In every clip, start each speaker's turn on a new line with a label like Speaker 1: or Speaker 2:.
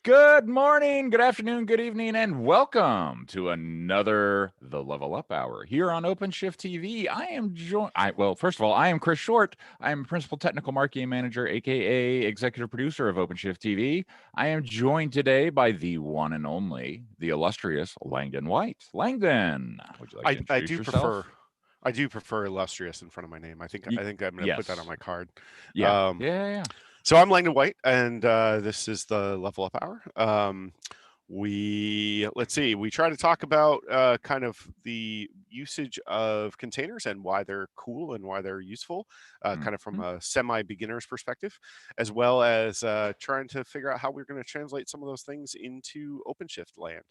Speaker 1: Good morning, good afternoon, good evening, and welcome to another The Level Up Hour here on OpenShift TV. I am first of all, I am Chris Short. I am Principal Technical Marketing Manager, aka Executive Producer of OpenShift TV. I am joined today by the one and only, the illustrious Langdon White. Langdon, would you like to
Speaker 2: I
Speaker 1: introduce
Speaker 2: do
Speaker 1: yourself?
Speaker 2: prefer illustrious in front of my name. I think I'm going to put that on
Speaker 1: Yes.
Speaker 2: my card.
Speaker 1: Yeah.
Speaker 2: Um,
Speaker 1: Yeah.
Speaker 2: so I'm Langdon White, and this is the Level Up Hour. Let's see. We try to talk about kind of the usage of containers and why they're cool and why they're useful, kind of from a semi-beginner's perspective, as well as trying to figure out how we're going to translate some of those things into OpenShift land.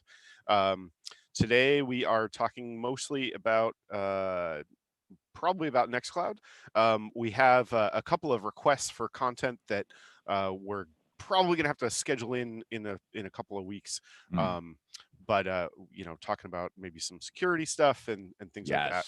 Speaker 2: Um, Today we are talking mostly about probably about Nextcloud. We have a couple of requests for content that we're probably going to have to schedule in a couple of weeks. But talking about maybe some security stuff and things like that.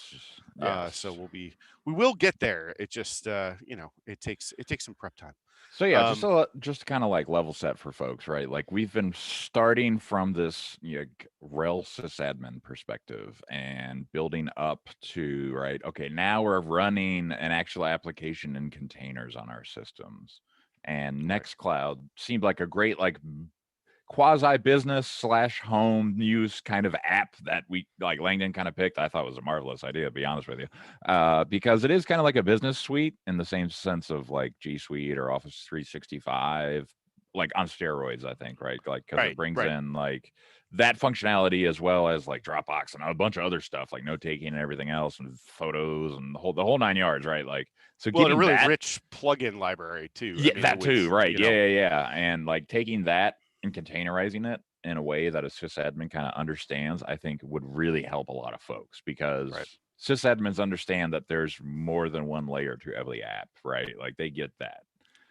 Speaker 2: So
Speaker 1: Yes.
Speaker 2: we will get there. It just it takes some prep time.
Speaker 1: So yeah, just
Speaker 2: Um,
Speaker 1: just to kind of like level set for folks, right? Like we've been starting from this RHEL sysadmin perspective and building up to right. Okay, now we're running an actual application in containers on our systems, and
Speaker 2: right.
Speaker 1: Nextcloud seemed like a great like quasi business slash home use kind of app that we like Langdon kind of picked. I thought was a marvelous idea, to be honest with you, because it is kind of like a business suite in the same sense of like G Suite or Office 365, like on steroids, I think, right? Like because it
Speaker 2: Right.
Speaker 1: brings
Speaker 2: Right.
Speaker 1: in like that functionality as well as like Dropbox and a bunch of other stuff like note taking and everything else and photos and the whole nine yards, right? Like so
Speaker 2: Well, and a
Speaker 1: getting
Speaker 2: really
Speaker 1: that.
Speaker 2: rich plugin library too. I
Speaker 1: Yeah,
Speaker 2: mean, it
Speaker 1: that too,
Speaker 2: was
Speaker 1: right. Yeah. And like taking that and containerizing it in a way that a sysadmin kind of understands, I think would really help a lot of folks because
Speaker 2: right.
Speaker 1: sysadmins understand that there's more than one layer to every app, right? Like they get that.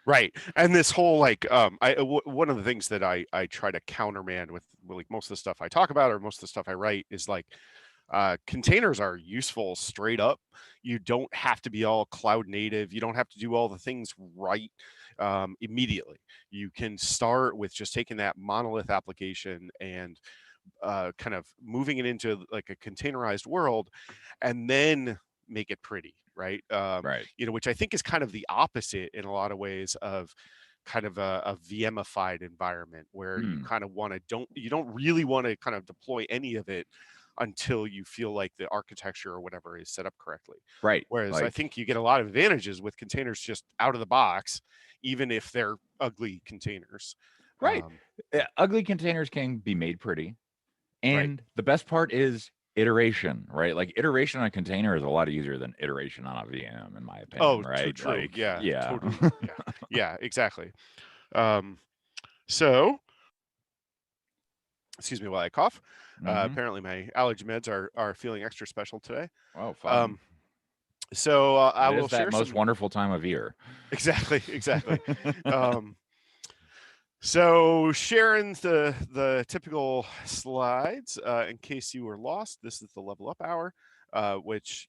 Speaker 2: Right. And this whole one of the things that I try to countermand with like most of the stuff I talk about or most of the stuff I write is like containers are useful straight up. You don't have to be all cloud native. You don't have to do all the things right immediately. You can start with just taking that monolith application and kind of moving it into like a containerized world and then make it pretty, right?
Speaker 1: Right.
Speaker 2: Which I think is kind of the opposite in a lot of ways of kind of a VMified environment where you
Speaker 1: Hmm.
Speaker 2: kind of you don't really want to kind of deploy any of it until you feel like the architecture or whatever is set up correctly.
Speaker 1: Right.
Speaker 2: Whereas I
Speaker 1: Like
Speaker 2: think you get a lot of advantages with containers just out of the box, even if they're ugly containers.
Speaker 1: right.
Speaker 2: Um,
Speaker 1: Ugly containers can be made pretty.
Speaker 2: right.
Speaker 1: And the best part is iteration, right? Like iteration on a container is a lot easier than iteration on a VM, in my opinion,
Speaker 2: Oh, too
Speaker 1: right?
Speaker 2: true.
Speaker 1: Like,
Speaker 2: Yeah,
Speaker 1: yeah.
Speaker 2: totally. Yeah. Yeah, exactly. Um, so excuse me while I cough. Apparently my allergy meds are feeling extra special today.
Speaker 1: Oh, fun.
Speaker 2: Um, so I
Speaker 1: It
Speaker 2: will
Speaker 1: is that
Speaker 2: share
Speaker 1: most
Speaker 2: some
Speaker 1: wonderful time of year.
Speaker 2: exactly. Um, so sharing the typical slides in case you were lost. This is the Level Up Hour, which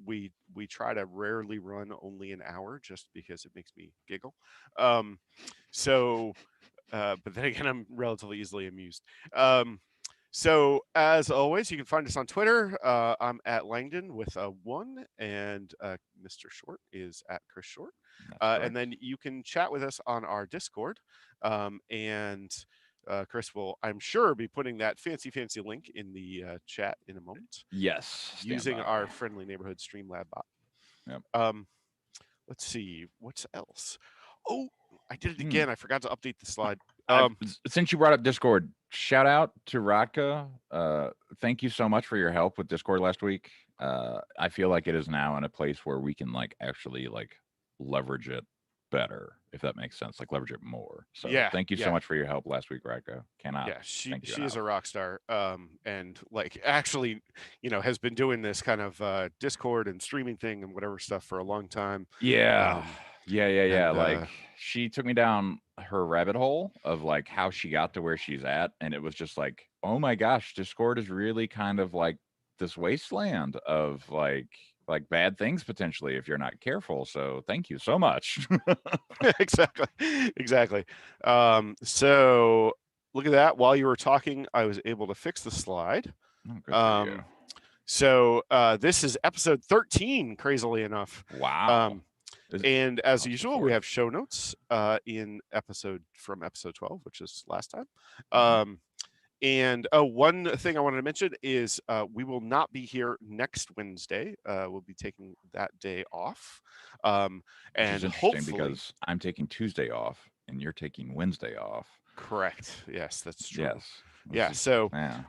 Speaker 2: we try to rarely run only an hour just because it makes me giggle. Um, so but then again, I'm relatively easily amused. So as always, you can find us on Twitter. I'm at Langdon with a 1, and Mr. Short is at Chris Short.
Speaker 1: That's
Speaker 2: And
Speaker 1: correct.
Speaker 2: then you can chat with us on our Discord. And Chris will, I'm sure, be putting that fancy link in the chat in a moment
Speaker 1: Yes, stand
Speaker 2: using
Speaker 1: by.
Speaker 2: our friendly neighborhood Streamlab bot.
Speaker 1: Yep.
Speaker 2: Um, let's see, what's else? Oh, I did it
Speaker 1: Hmm.
Speaker 2: again. I forgot to update the slide.
Speaker 1: Since you brought up Discord, shout out to Radka. Thank you so much for your help with Discord last week. I feel like it is now in a place where we can like actually like leverage it better, if that makes sense. Like leverage it more. So
Speaker 2: Yeah,
Speaker 1: thank you so
Speaker 2: yeah.
Speaker 1: much for your help last week, Radka. Cannot
Speaker 2: Yeah,
Speaker 1: thank you
Speaker 2: she is
Speaker 1: enough.
Speaker 2: a rock star, and like actually, has been doing this kind of Discord and streaming thing and whatever stuff for a long time.
Speaker 1: Yeah.
Speaker 2: Um,
Speaker 1: Yeah.
Speaker 2: and
Speaker 1: Like she took me down her rabbit hole of like how she got to where she's at. And it was just like, oh my gosh, Discord is really kind of like this wasteland of like bad things potentially if you're not careful. So thank you so much.
Speaker 2: exactly, exactly. So look at that. While you were talking, I was able to fix the slide.
Speaker 1: Oh, good for you.
Speaker 2: So this is episode 13, crazily enough.
Speaker 1: Wow.
Speaker 2: And as
Speaker 1: the
Speaker 2: usual, we
Speaker 1: fourth.
Speaker 2: have show notes in episode 12, which is last time.
Speaker 1: Mhm.
Speaker 2: And one thing I wanted to mention is we will not be here next Wednesday. We'll be taking that day off.
Speaker 1: Which is
Speaker 2: And
Speaker 1: interesting
Speaker 2: hopefully,
Speaker 1: because I'm taking Tuesday off and you're taking Wednesday off.
Speaker 2: correct. Yes, that's true.
Speaker 1: Yes.
Speaker 2: Yeah. So,
Speaker 1: yeah.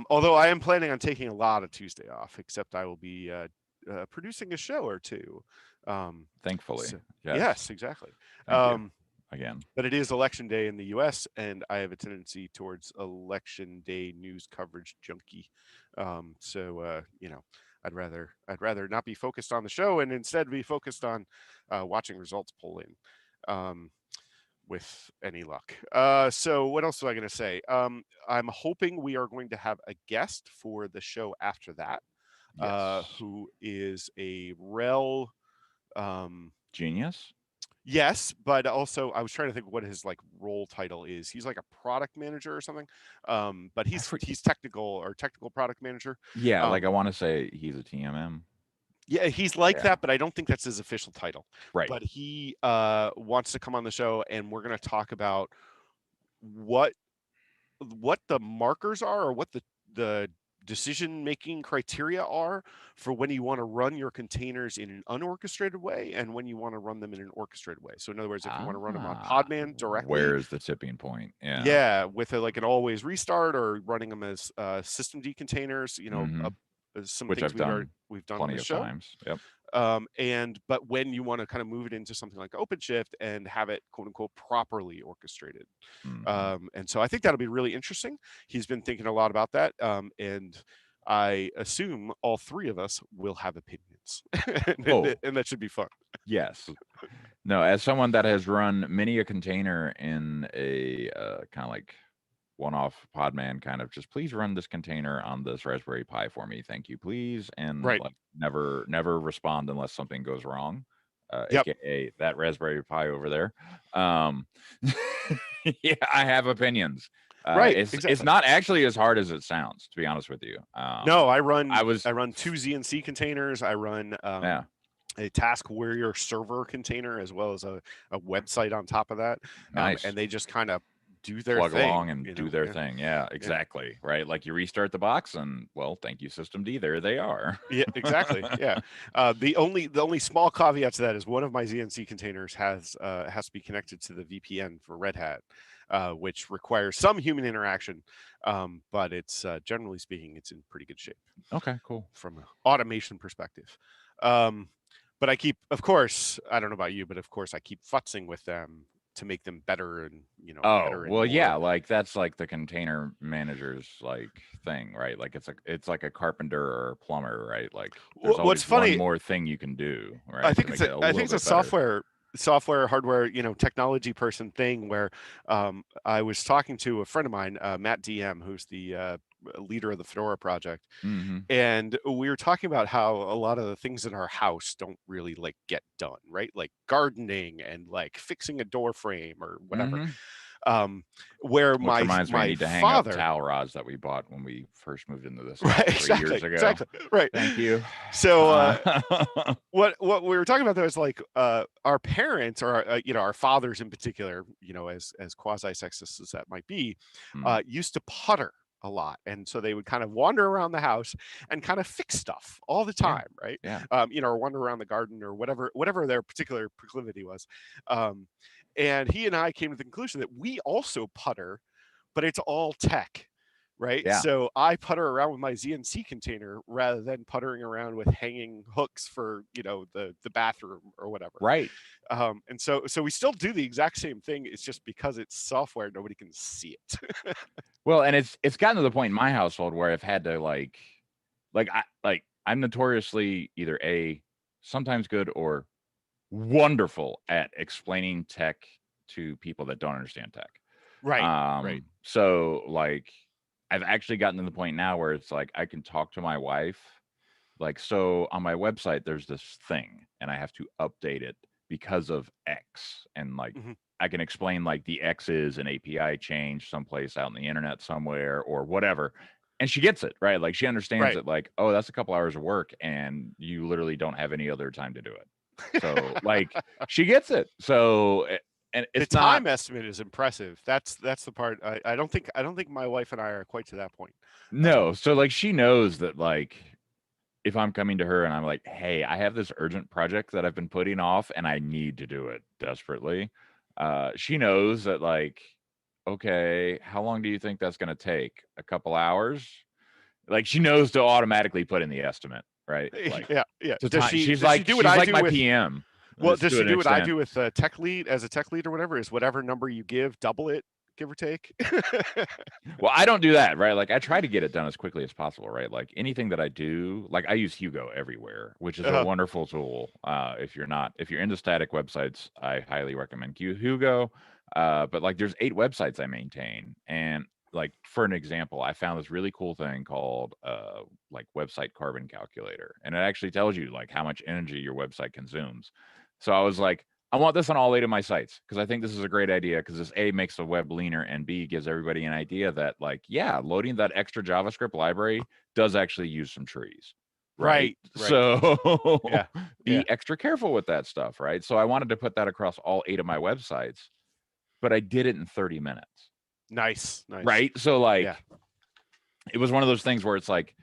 Speaker 2: although I am planning on taking a lot of Tuesday off, except I will be producing a show or two.
Speaker 1: Thankfully.
Speaker 2: So,
Speaker 1: Yes.
Speaker 2: yes, exactly.
Speaker 1: Thank you. Again.
Speaker 2: But it is election day in the US, and I have a tendency towards election day news coverage junkie. So I'd rather not be focused on the show and instead be focused on watching results polling. With any luck. So what else was I going to say? I'm hoping we are going to have a guest for the show after that,
Speaker 1: Yes.
Speaker 2: who is a RHEL.
Speaker 1: Genius.
Speaker 2: Yes, but also I was trying to think what his like role title is. He's like a product manager or something, but he's technical product manager.
Speaker 1: Yeah, like I
Speaker 2: Um,
Speaker 1: want to say he's a TMM.
Speaker 2: yeah, he's like
Speaker 1: Yeah.
Speaker 2: that, but I don't think that's his official title.
Speaker 1: Right.
Speaker 2: But he wants to come on the show, and we're going to talk about what the markers are, or what the decision making criteria are for when you want to run your containers in an unorchestrated way and when you want to run them in an orchestrated way. So in other words, if you want to run them on Podman directly,
Speaker 1: Where's the tipping point?
Speaker 2: yeah, with like an always restart, or running them as systemd containers, some
Speaker 1: Which
Speaker 2: things
Speaker 1: I've done
Speaker 2: we've done on
Speaker 1: plenty
Speaker 2: the
Speaker 1: of
Speaker 2: show.
Speaker 1: times. Yep.
Speaker 2: But when you want to kind of move it into something like OpenShift and have it quote unquote properly orchestrated. And so I think that'll be really interesting. He's been thinking a lot about that. And I assume all three of us will have opinions. and that should be fun.
Speaker 1: Yes. No, as someone that has run many a container in a kind of like one-off Podman kind of, just please run this container on this Raspberry Pi for me, thank you, please, and
Speaker 2: Right.
Speaker 1: like never respond unless something goes wrong,
Speaker 2: Yep.
Speaker 1: aka that Raspberry Pi over there. Yeah, I have opinions.
Speaker 2: Right.
Speaker 1: It's
Speaker 2: Exactly.
Speaker 1: not actually as hard as it sounds, to be honest with you.
Speaker 2: No, I run
Speaker 1: I
Speaker 2: two ZNC containers. I run a Task Warrior server container, as well as a website on top of that.
Speaker 1: Nice.
Speaker 2: And they just kind of do their
Speaker 1: plug
Speaker 2: thing,
Speaker 1: along and do their thing. Yeah, exactly. Right. Like you restart the box and, well, thank you, systemd. There they are.
Speaker 2: Yeah, exactly. Yeah. The only small caveat to that is one of my ZNC containers has to be connected to the VPN for Red Hat, which requires some human interaction. But it's generally speaking, it's in pretty good shape.
Speaker 1: Okay, cool.
Speaker 2: From an automation perspective. But I keep, of course, I don't know about you, but of course I keep futzing with them to make them better and better and
Speaker 1: well, yeah,
Speaker 2: more.
Speaker 1: like that's like the container manager's like thing, right? Like it's like a carpenter or a plumber, right? Like there's always
Speaker 2: What's funny,
Speaker 1: one more thing you can do, right?
Speaker 2: I think it's a software hardware technology person thing, where I was talking to a friend of mine, Matt DM, who's the leader of the Fedora project, and we were talking about how a lot of the things in our house don't really like get done, right? Like gardening and like fixing a door frame or whatever. Where
Speaker 1: Which reminds me, I need to hang up towel rods that we bought when we first moved into this house 3 years ago.
Speaker 2: Exactly. Right.
Speaker 1: Thank you.
Speaker 2: So what we were talking about though is like our parents, or our fathers in particular, as quasi sexist as that might be, used to putter a lot, and so they would kind of wander around the house and kind of fix stuff all the time, right?
Speaker 1: Yeah.
Speaker 2: Or wander around the garden or whatever their particular proclivity was. And he and I came to the conclusion that we also putter, but it's all tech, right?
Speaker 1: Yeah.
Speaker 2: So I putter around with my ZNC container rather than puttering around with hanging hooks for the bathroom or whatever.
Speaker 1: Right.
Speaker 2: And so we still do the exact same thing. It's just because it's software, nobody can see it.
Speaker 1: Well, and it's gotten to the point in my household where I've had to I'm notoriously either sometimes good or wonderful at explaining tech to people that don't understand tech.
Speaker 2: Right. Right.
Speaker 1: So like I've actually gotten to the point now where it's like I can talk to my wife. Like, so on my website, there's this thing and I have to update it because of X. And like I can explain like the X is an API change someplace out in the internet somewhere or whatever. And she gets it, right? Like she understands
Speaker 2: Right.
Speaker 1: that like, oh, that's a couple hours of work and you literally don't have any other time to do it. So like she gets it. So and
Speaker 2: The
Speaker 1: it's not
Speaker 2: time estimate is impressive. That's the part. I don't think my wife and I are quite to that point.
Speaker 1: no. So like she knows that like if I'm coming to her and I'm like, hey, I have this urgent project that I've been putting off and I need to do it desperately. She knows that like, okay, how long do you think that's going to take? A couple hours? Like she knows to automatically put in the estimate, right? Like
Speaker 2: Yeah, yeah.
Speaker 1: to
Speaker 2: Does
Speaker 1: time.
Speaker 2: she do what
Speaker 1: She's
Speaker 2: I
Speaker 1: like
Speaker 2: do
Speaker 1: my
Speaker 2: with?
Speaker 1: PM.
Speaker 2: Well, does
Speaker 1: To
Speaker 2: she
Speaker 1: an
Speaker 2: do what I
Speaker 1: extent.
Speaker 2: do with tech lead as a tech lead or whatever? Is whatever number you give, double it, give or take.
Speaker 1: Well, I don't do that, right? Like I try to get it done as quickly as possible, right? Like anything that I do, like I use Hugo everywhere, which is a
Speaker 2: Uh,
Speaker 1: wonderful tool. If you're into static websites, I highly recommend Hugo. But like there's 8 websites I maintain, and like for an example, I found this really cool thing called like website carbon calculator, and it actually tells you like how much energy your website consumes. So I was like, I want this on all 8 of my sites because I think this is a great idea because this A makes the web leaner and B gives everybody an idea that like, yeah, loading that extra JavaScript library does actually use some trees. Right.
Speaker 2: right.
Speaker 1: So
Speaker 2: Yeah, yeah.
Speaker 1: be extra careful with that stuff. Right. So I wanted to put that across all 8 of my websites, but I did it in 30 minutes.
Speaker 2: Nice.
Speaker 1: Right. So like
Speaker 2: Yeah.
Speaker 1: it was one of those things where it's like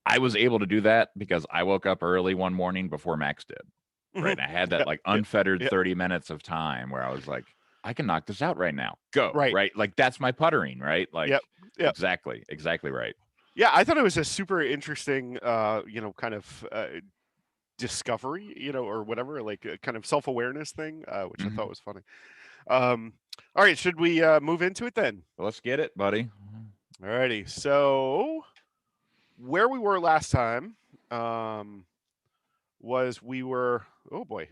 Speaker 1: I was able to do that because I woke up early one morning before Max did. Right. And I had that like unfettered 30 minutes of time where I was like, I can knock this out right now. Go.
Speaker 2: Right.
Speaker 1: Right. Like that's my puttering, right? Like
Speaker 2: Yep.
Speaker 1: exactly right.
Speaker 2: Yeah, I thought it was a super interesting, kind of discovery, or whatever, like a kind of self-awareness thing, which I thought was funny. All right, should we move into it then?
Speaker 1: Let's get it, buddy.
Speaker 2: All righty. So where we were last time was we were, oh boy,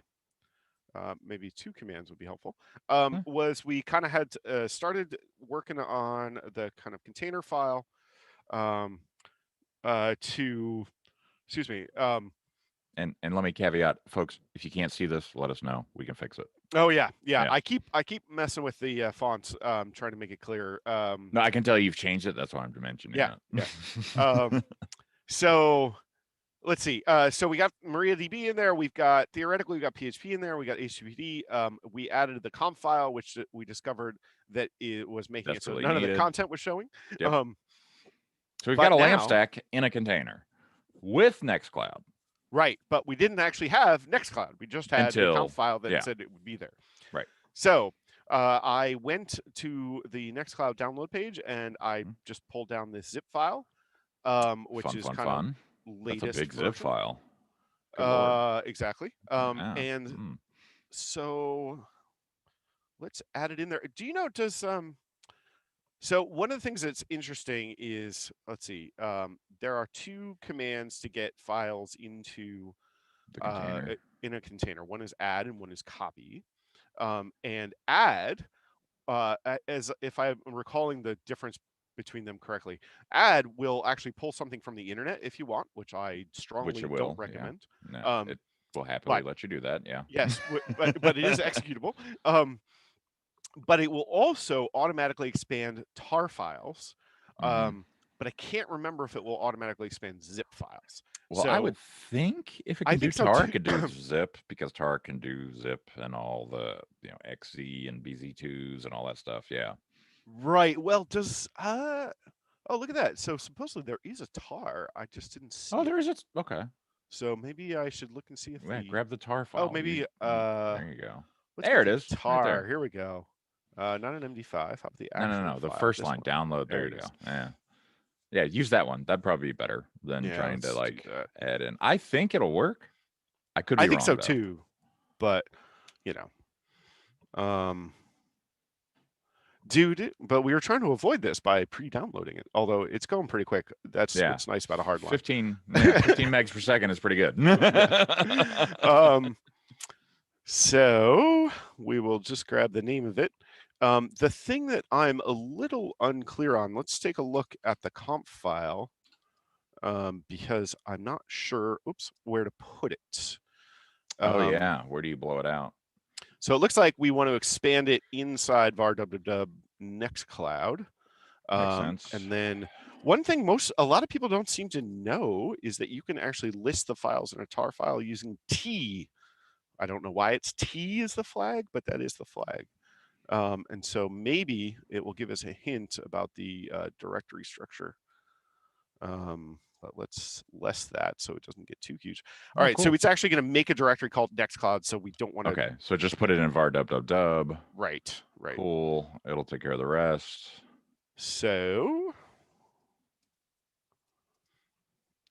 Speaker 2: maybe 2 commands would be helpful. Was we kind of had started working on the kind of container file to, excuse me.
Speaker 1: And let me caveat, folks, if you can't see this, let us know. We can fix it.
Speaker 2: Oh yeah. I keep messing with the fonts, trying to make it clear.
Speaker 1: No, I can tell you've changed it. That's why I'm mentioning
Speaker 2: Yeah,
Speaker 1: it.
Speaker 2: yeah. So let's see. So we got MariaDB in there. Theoretically, we've got PHP in there. We got HTTPD. We added the conf file, which we discovered that it was making it so none of the content was showing.
Speaker 1: Yep. So we've got a LAMP stack in a container with Nextcloud.
Speaker 2: Right, but we didn't actually have Nextcloud. We just had the conf file that said it would be there.
Speaker 1: Right.
Speaker 2: So I went to the Nextcloud download page and I just pulled down this zip file, which is kind of latest.
Speaker 1: That's a big zip file.
Speaker 2: Exactly. So let's add it in there. Do you know, so one of the things that's interesting is, let's see, there are 2 commands to get files into
Speaker 1: the container.
Speaker 2: In a container. One is add and one is copy. And add, as if I'm recalling the difference between them correctly, add will actually pull something from the internet if you want, which I strongly don't recommend.
Speaker 1: Yeah. No, it will happily let you do that. Yeah.
Speaker 2: Yes, but it is executable. But it will also automatically expand tar files. But I can't remember if it will automatically expand zip files.
Speaker 1: Well, I would think if it can do tar, it could do zip, because tar can do zip and all the XZ and BZ2s and all that stuff. Yeah.
Speaker 2: Right. Well, does oh, look at that. So supposedly there is a tar. I just didn't see.
Speaker 1: Oh, there is. It's okay.
Speaker 2: So maybe I should look and see if
Speaker 1: grab the tar file.
Speaker 2: Oh, maybe
Speaker 1: there you go.
Speaker 2: There
Speaker 1: it is.
Speaker 2: Tar.
Speaker 1: Right there.
Speaker 2: Here we go. Not an MD5. How about the
Speaker 1: actual No. The first line, download. There you go. Yeah. Yeah, use that one. That'd probably be better than trying to like add in. I think it'll work. I could be wrong,
Speaker 2: so
Speaker 1: though.
Speaker 2: too, but but we were trying to avoid this by pre-downloading it. Although it's going pretty quick. That's what's nice about a hard line.
Speaker 1: 15 megs per second is pretty good.
Speaker 2: So we will just grab the name of it. The thing that I'm a little unclear on, let's take a look at the conf file, because I'm not sure, where to put it.
Speaker 1: Where do you blow it out?
Speaker 2: So it looks like we want to expand it inside var www Nextcloud.
Speaker 1: Makes sense.
Speaker 2: And then one thing a lot of people don't seem to know is that you can actually list the files in a tar file using T. I don't know why it's T is the flag, but that is the flag. And so maybe it will give us a hint about the directory structure. But let's less that so it doesn't get too huge. All right,
Speaker 1: cool.
Speaker 2: so it's actually going to make a directory called Nextcloud, so we don't want to.
Speaker 1: Okay, so just put it in var www.
Speaker 2: Right.
Speaker 1: Cool. It'll take care of the rest.
Speaker 2: So,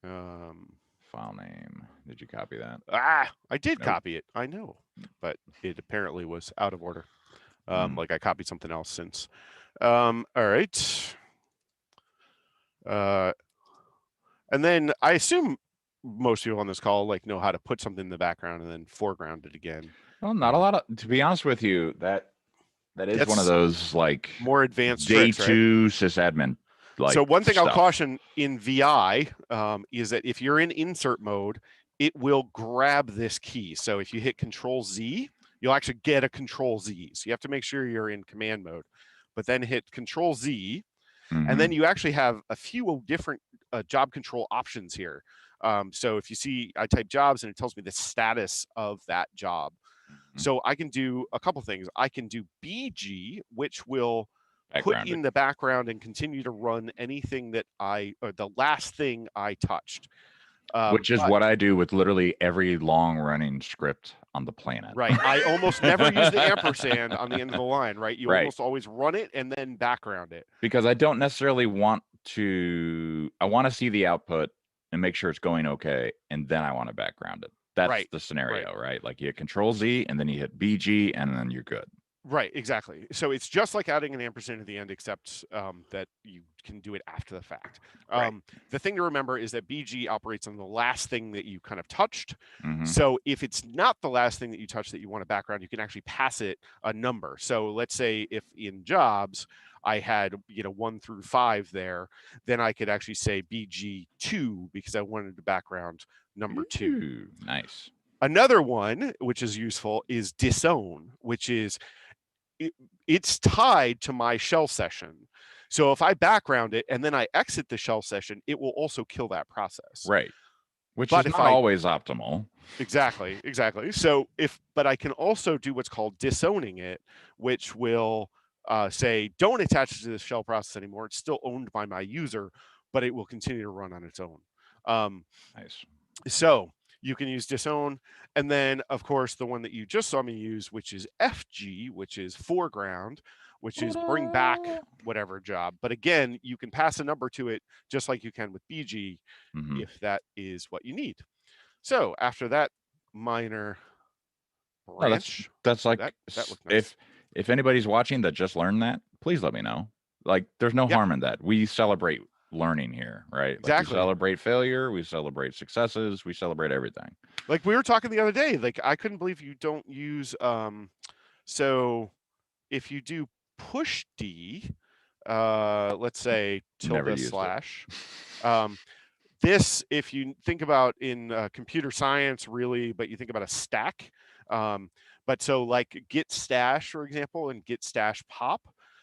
Speaker 1: file name. Did you copy that?
Speaker 2: I did copy it. I know, but it apparently was out of order. Like I copied something else since. All right. And then I assume most people on this call know how to put something in the background and then foreground it again.
Speaker 1: Well, not a lot of, to be honest with you, that is one of those
Speaker 2: more advanced
Speaker 1: day
Speaker 2: tricks,
Speaker 1: two sysadmin.
Speaker 2: So one thing I'll caution in VI is that if you're in insert mode, it will grab this key. So if you hit Control Z, you'll actually get a Control Z. So you have to make sure you're in command mode, but then hit Control Z. And then you actually have a few different job control options here. So if you see, I type jobs and it tells me the status of that job. So I can do a couple things. I can do BG, which will put in the background and continue to run anything that or the last thing I touched.
Speaker 1: Which is what I do with literally every long running script on the planet.
Speaker 2: Right. I almost never use the ampersand on the end of the line, right? You almost always run it and then background it.
Speaker 1: Because I don't necessarily want to, I want to see the output and make sure it's going okay. And then I want to background it. That's the scenario, right? Like you hit Control Z and then you hit BG and then you're good.
Speaker 2: Right, exactly. So it's just like adding an ampersand at the end, except that you can do it after the fact. The thing to remember is that BG operates on the last thing that you kind of touched. So if it's not the last thing that you touched that you want a background, you can actually pass it a number. So let's say if in jobs I had 1 through 5 there, then I could actually say BG2 because I wanted the background number 2.
Speaker 1: Nice.
Speaker 2: Another one which is useful is disown, which is it's tied to my shell session. So if I background it and then I exit the shell session, it will also kill that process.
Speaker 1: Right. Which is not always optimal.
Speaker 2: Exactly. So but I can also do what's called disowning it, which will say, don't attach it to the shell process anymore. It's still owned by my user, but it will continue to run on its own.
Speaker 1: Nice.
Speaker 2: So you can use disown. And then, of course, the one that you just saw me use, which is FG, which is foreground, which is bring back whatever job. But again, you can pass a number to it just like you can with BG if that is what you need. So after that minor branch,
Speaker 1: that's like, that nice. If anybody's watching that just learned that, please let me know. Like, there's no harm in that. We celebrate learning here, right?
Speaker 2: Exactly.
Speaker 1: Like, we celebrate failure, we celebrate successes, we celebrate everything.
Speaker 2: Like we were talking the other day, like I couldn't believe you don't use so if you do push D, let's say tilde slash this, if you think about in computer science really, but you think about a stack, but so like git stash, for example, and git stash pop,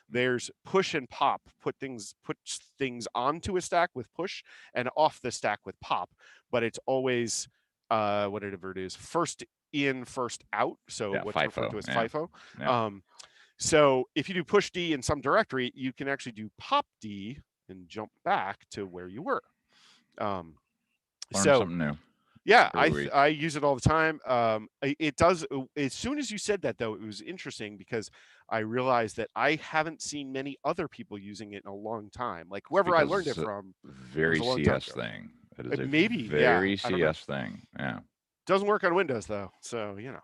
Speaker 2: there's push and pop, put things onto a stack with push and off the stack with pop, but it's always whatever it is, first in, first out. So what's FIFO, referred to as FIFO. So if you do push D in some directory, you can actually do pop D and jump back to where you were.
Speaker 1: Learn something new.
Speaker 2: Yeah, I use it all the time. It does. As soon as you said that, though, it was interesting because I realized that I haven't seen many other people using it in a long time. Like whoever I learned it from.
Speaker 1: Very CS thing. It is
Speaker 2: maybe
Speaker 1: very CS thing. Yeah.
Speaker 2: Doesn't work on Windows though, so Yeah.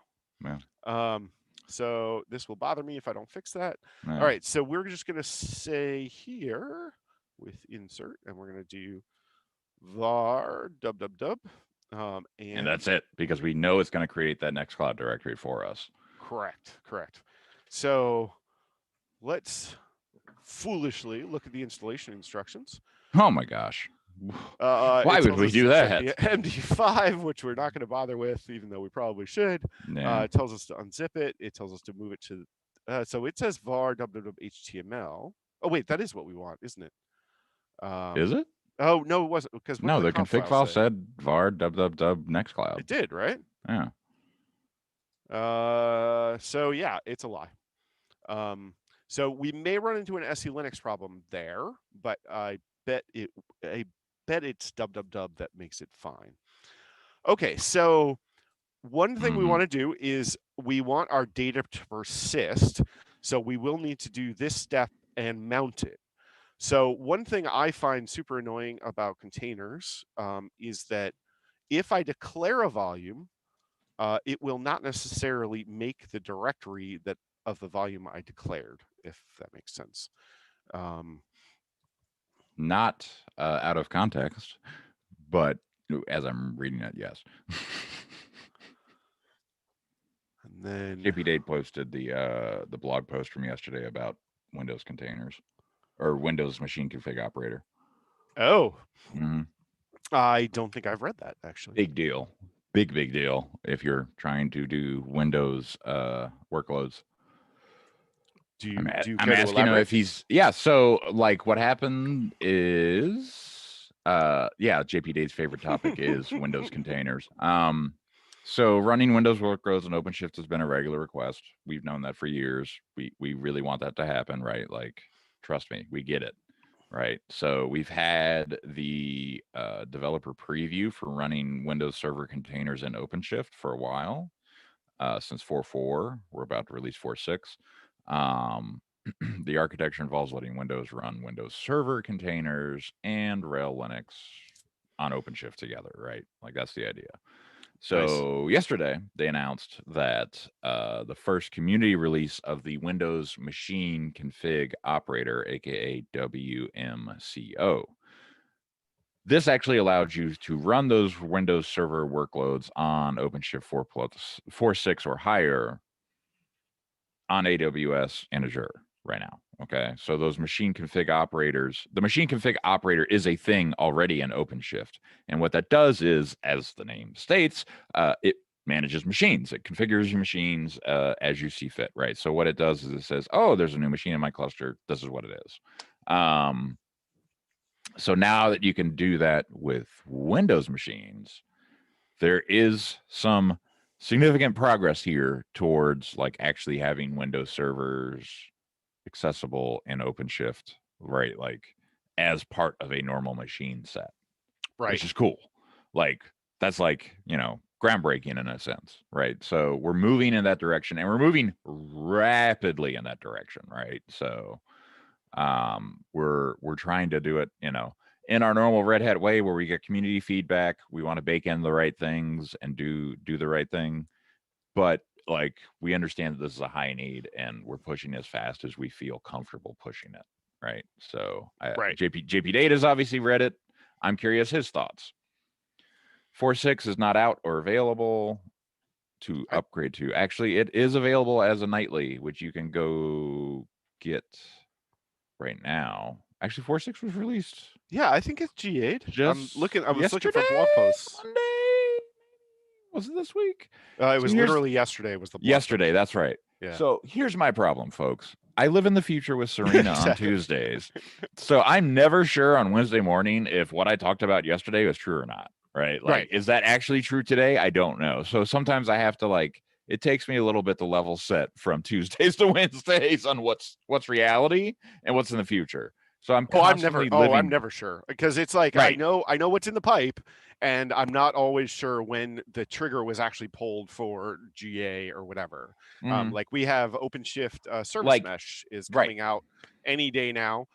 Speaker 2: So this will bother me if I don't fix that. All right, so we're just gonna say here with insert, and we're gonna do var www. And
Speaker 1: that's it, because we know it's going to create that Nextcloud directory for us.
Speaker 2: Correct. So let's foolishly look at the installation instructions.
Speaker 1: Oh my gosh. Why
Speaker 2: It
Speaker 1: would
Speaker 2: tells
Speaker 1: we
Speaker 2: us
Speaker 1: do
Speaker 2: to check
Speaker 1: that?
Speaker 2: the MD5, which we're not going to bother with, even though we probably should.
Speaker 1: Yeah.
Speaker 2: It tells us to unzip it. It tells us to move it to. So it says var www.html. Oh wait, that is what we want, isn't it?
Speaker 1: Is it?
Speaker 2: Oh no, it wasn't, because what
Speaker 1: No,
Speaker 2: did
Speaker 1: the
Speaker 2: the conf
Speaker 1: config
Speaker 2: file
Speaker 1: file
Speaker 2: say?
Speaker 1: said var www Nextcloud.
Speaker 2: It did, right?
Speaker 1: Yeah.
Speaker 2: So yeah, it's a lie. So we may run into an SE Linux problem there, but I bet it's www that makes it fine. Okay, so one thing we want to do is we want our data to persist. So we will need to do this step and mount it. So one thing I find super annoying about containers is that if I declare a volume, it will not necessarily make the directory that of the volume I declared, if that makes sense.
Speaker 1: Not out of context, but as I'm reading it, yes.
Speaker 2: And then
Speaker 1: JP Date posted the blog post from yesterday about Windows containers or Windows machine config operator.
Speaker 2: oh,
Speaker 1: Mm-hmm.
Speaker 2: I don't think I've read that actually.
Speaker 1: Big deal. Big deal if you're trying to do Windows workloads.
Speaker 2: Do you
Speaker 1: I'm
Speaker 2: care to
Speaker 1: asking him
Speaker 2: elaborate?
Speaker 1: if he's so like what happened is JP Date's favorite topic is Windows containers. So running Windows workloads and OpenShift has been a regular request. We've known that for years. We really want that to happen, right? Like, trust me, we get it, right? So we've had the developer preview for running Windows Server containers in OpenShift for a while, since 4.4. We're about to release 4.6. The architecture involves letting Windows run Windows Server containers and RHEL Linux on OpenShift together, right? Like, that's the idea. So yesterday they announced that the first community release of the Windows Machine Config Operator, aka WMCO. This actually allowed you to run those Windows Server workloads on OpenShift 4.6 or higher on AWS and Azure right now. Okay, so those machine config operators, the machine config operator is a thing already in OpenShift, and what that does is, as the name states, it manages machines. It configures your machines as you see fit, right? So what it does is it says, "Oh, there's a new machine in my cluster. This is what it is." So now that you can do that with Windows machines, there is some significant progress here towards like actually having Windows servers accessible in OpenShift, right? Like as part of a normal machine set,
Speaker 2: Right.
Speaker 1: which is cool. Like that's like, groundbreaking in a sense, right? So we're moving in that direction and we're moving rapidly in that direction, right? So we're trying to do it, in our normal Red Hat way where we get community feedback. We want to bake in the right things and do the right thing. But like we understand that this is a high need and we're pushing as fast as we feel comfortable pushing it. Right. So JP Date has obviously read it. I'm curious his thoughts. 4.6 is not out or available to upgrade to. Actually, it is available as a nightly, which you can go get right now. Actually, 4.6 was released.
Speaker 2: Yeah, I think it's GA'd. I was looking for blog posts.
Speaker 1: Monday? Was it this week?
Speaker 2: It was literally yesterday was the blog
Speaker 1: yesterday,
Speaker 2: post.
Speaker 1: That's right.
Speaker 2: Yeah.
Speaker 1: So here's my problem, folks. I live in the future with Serena on Tuesdays. So I'm never sure on Wednesday morning if what I talked about yesterday was true or not. Right. Like, is that actually true today? I don't know. So sometimes I have to it takes me a little bit to level set from Tuesdays to Wednesdays on what's reality and what's in the future. So I'm
Speaker 2: never sure, because it's like I know what's in the pipe, and I'm not always sure when the trigger was actually pulled for GA or whatever. Like we have OpenShift service mesh is coming out any day now,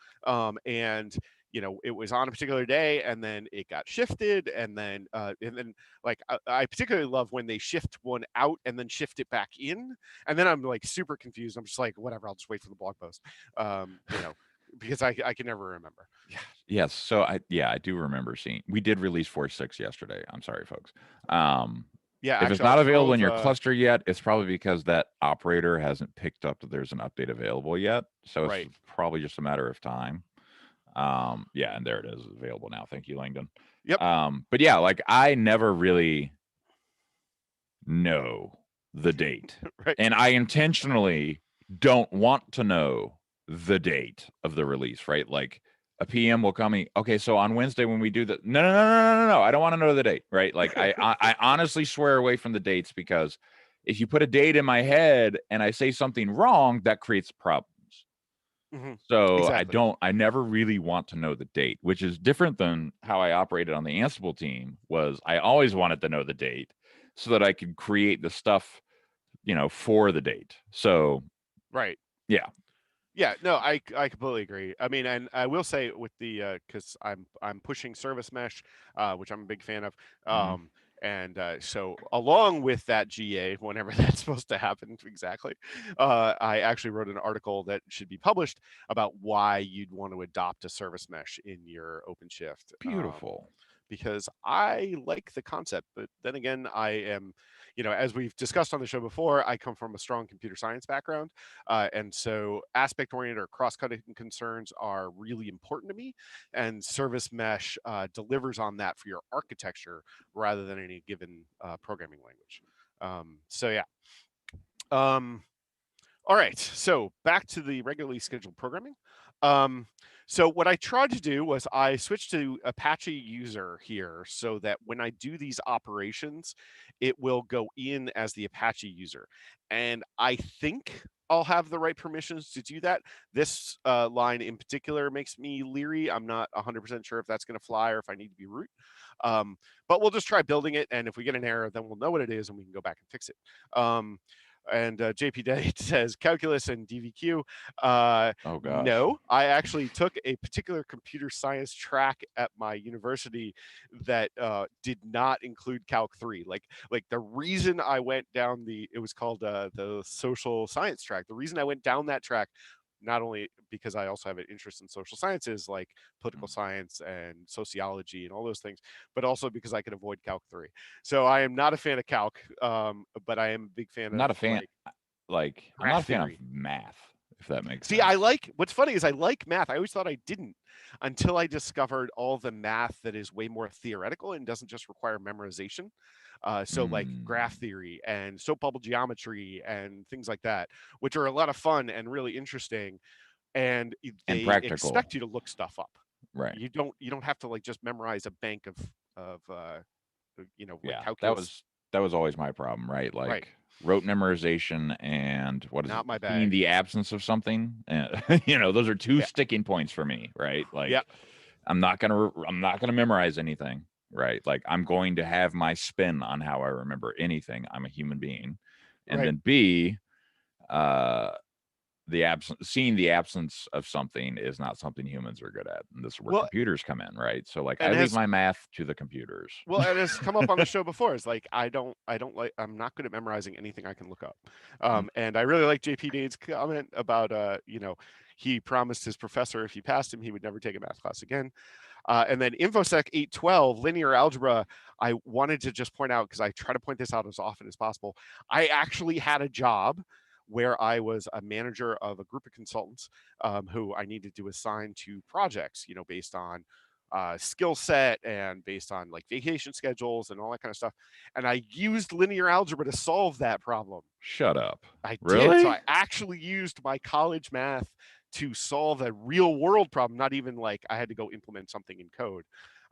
Speaker 2: and it was on a particular day and then it got shifted, and then like I particularly love when they shift one out and then shift it back in, and then I'm like super confused. I'm just like, whatever, I'll just wait for the blog post. Because I can never remember.
Speaker 1: Yeah. Yes. So I do remember seeing. We did release 4.6 yesterday. I'm sorry, folks. If it's not available in your cluster yet, it's probably because that operator hasn't picked up that there's an update available yet. So it's probably just a matter of time. Yeah, and there it is, available now. Thank you, Langdon.
Speaker 2: Yep.
Speaker 1: But yeah, like I never really know the date.
Speaker 2: Right.
Speaker 1: And I intentionally don't want to know the date of the release, right? Like a PM will come in, okay, so on Wednesday when we do the no, I don't want to know the date, right? Like I honestly swear away from the dates, because if you put a date in my head and I say something wrong, that creates problems. So
Speaker 2: Exactly.
Speaker 1: I never really want to know the date, which is different than how I operated on the Ansible team. Was I always wanted to know the date so that I could create the stuff, for the date. So
Speaker 2: Right.
Speaker 1: yeah.
Speaker 2: Yeah, no, I completely agree. I mean, and I will say with the because I'm pushing service mesh, which I'm a big fan of.
Speaker 1: Mhm.
Speaker 2: And so along with that GA, whenever that's supposed to happen exactly, I actually wrote an article that should be published about why you'd want to adopt a service mesh in your OpenShift.
Speaker 1: Beautiful.
Speaker 2: Because I like the concept, but then again, I am, as we've discussed on the show before, I come from a strong computer science background, and so aspect-oriented or cross-cutting concerns are really important to me, and service mesh delivers on that for your architecture rather than any given programming language. So yeah. All right, so back to the regularly scheduled programming. So what I tried to do was I switched to Apache user here so that when I do these operations, it will go in as the Apache user. And I think I'll have the right permissions to do that. This line in particular makes me leery. I'm not 100% sure if that's going to fly or if I need to be root. But we'll just try building it. And if we get an error, then we'll know what it is and we can go back and fix it. And JP Day says calculus and DVQ.
Speaker 1: Oh gosh.
Speaker 2: No, I actually took a particular computer science track at my university that did not include Calc 3. Like the reason I went down it was called the social science track. The reason I went down that track, not only because I also have an interest in social sciences like political science and sociology and all those things, but also because I could avoid Calc 3. So I am not a fan of Calc, but I am a big fan
Speaker 1: I'm
Speaker 2: of
Speaker 1: not a fan. I'm not
Speaker 2: graph
Speaker 1: a fan of
Speaker 2: theory.
Speaker 1: math, if that makes
Speaker 2: See, I
Speaker 1: sense.
Speaker 2: like what's funny is I like math. I always thought I didn't until I discovered all the math that is way more theoretical and doesn't just require memorization. So like graph
Speaker 1: Mm.
Speaker 2: theory and soap bubble geometry and things like that, which are a lot of fun and really interesting. And
Speaker 1: And
Speaker 2: they
Speaker 1: practical.
Speaker 2: expect you to look stuff up.
Speaker 1: Right.
Speaker 2: You don't have to like just memorize a bank of like
Speaker 1: Yeah. That
Speaker 2: calculus.
Speaker 1: was that was always my problem, right?
Speaker 2: Right.
Speaker 1: Like rote memorization and what is it?
Speaker 2: Not my
Speaker 1: Seeing
Speaker 2: bag.
Speaker 1: the absence of something. Those are two
Speaker 2: Yeah.
Speaker 1: sticking points for me, right?
Speaker 2: Yeah.
Speaker 1: Like I'm not gonna memorize anything, right? Like I'm going to have my spin on how I remember anything. I'm a human being. And
Speaker 2: Right.
Speaker 1: then B, uh seeing the absence of something is not something humans are good at. And this is where
Speaker 2: Well,
Speaker 1: computers come in, right? So like I
Speaker 2: and
Speaker 1: leave
Speaker 2: has
Speaker 1: my math to the computers.
Speaker 2: Well, it has come up on the show before. It's like I'm not good at memorizing anything I can look up.
Speaker 1: Mm.
Speaker 2: And I really like JP Dade's comment about he promised his professor if he passed him he would never take a math class again. And then InfoSec 812 linear algebra. I wanted to just point out because I try to point this out as often as possible. I actually had a job where I was a manager of a group of consultants who I needed to assign to projects, based on skill set and based on like vacation schedules and all that kind of stuff. And I used linear algebra to solve that problem.
Speaker 1: Shut up.
Speaker 2: I did. So
Speaker 1: Really?
Speaker 2: I actually used my college math to solve a real world problem, not even like I had to go implement something in code.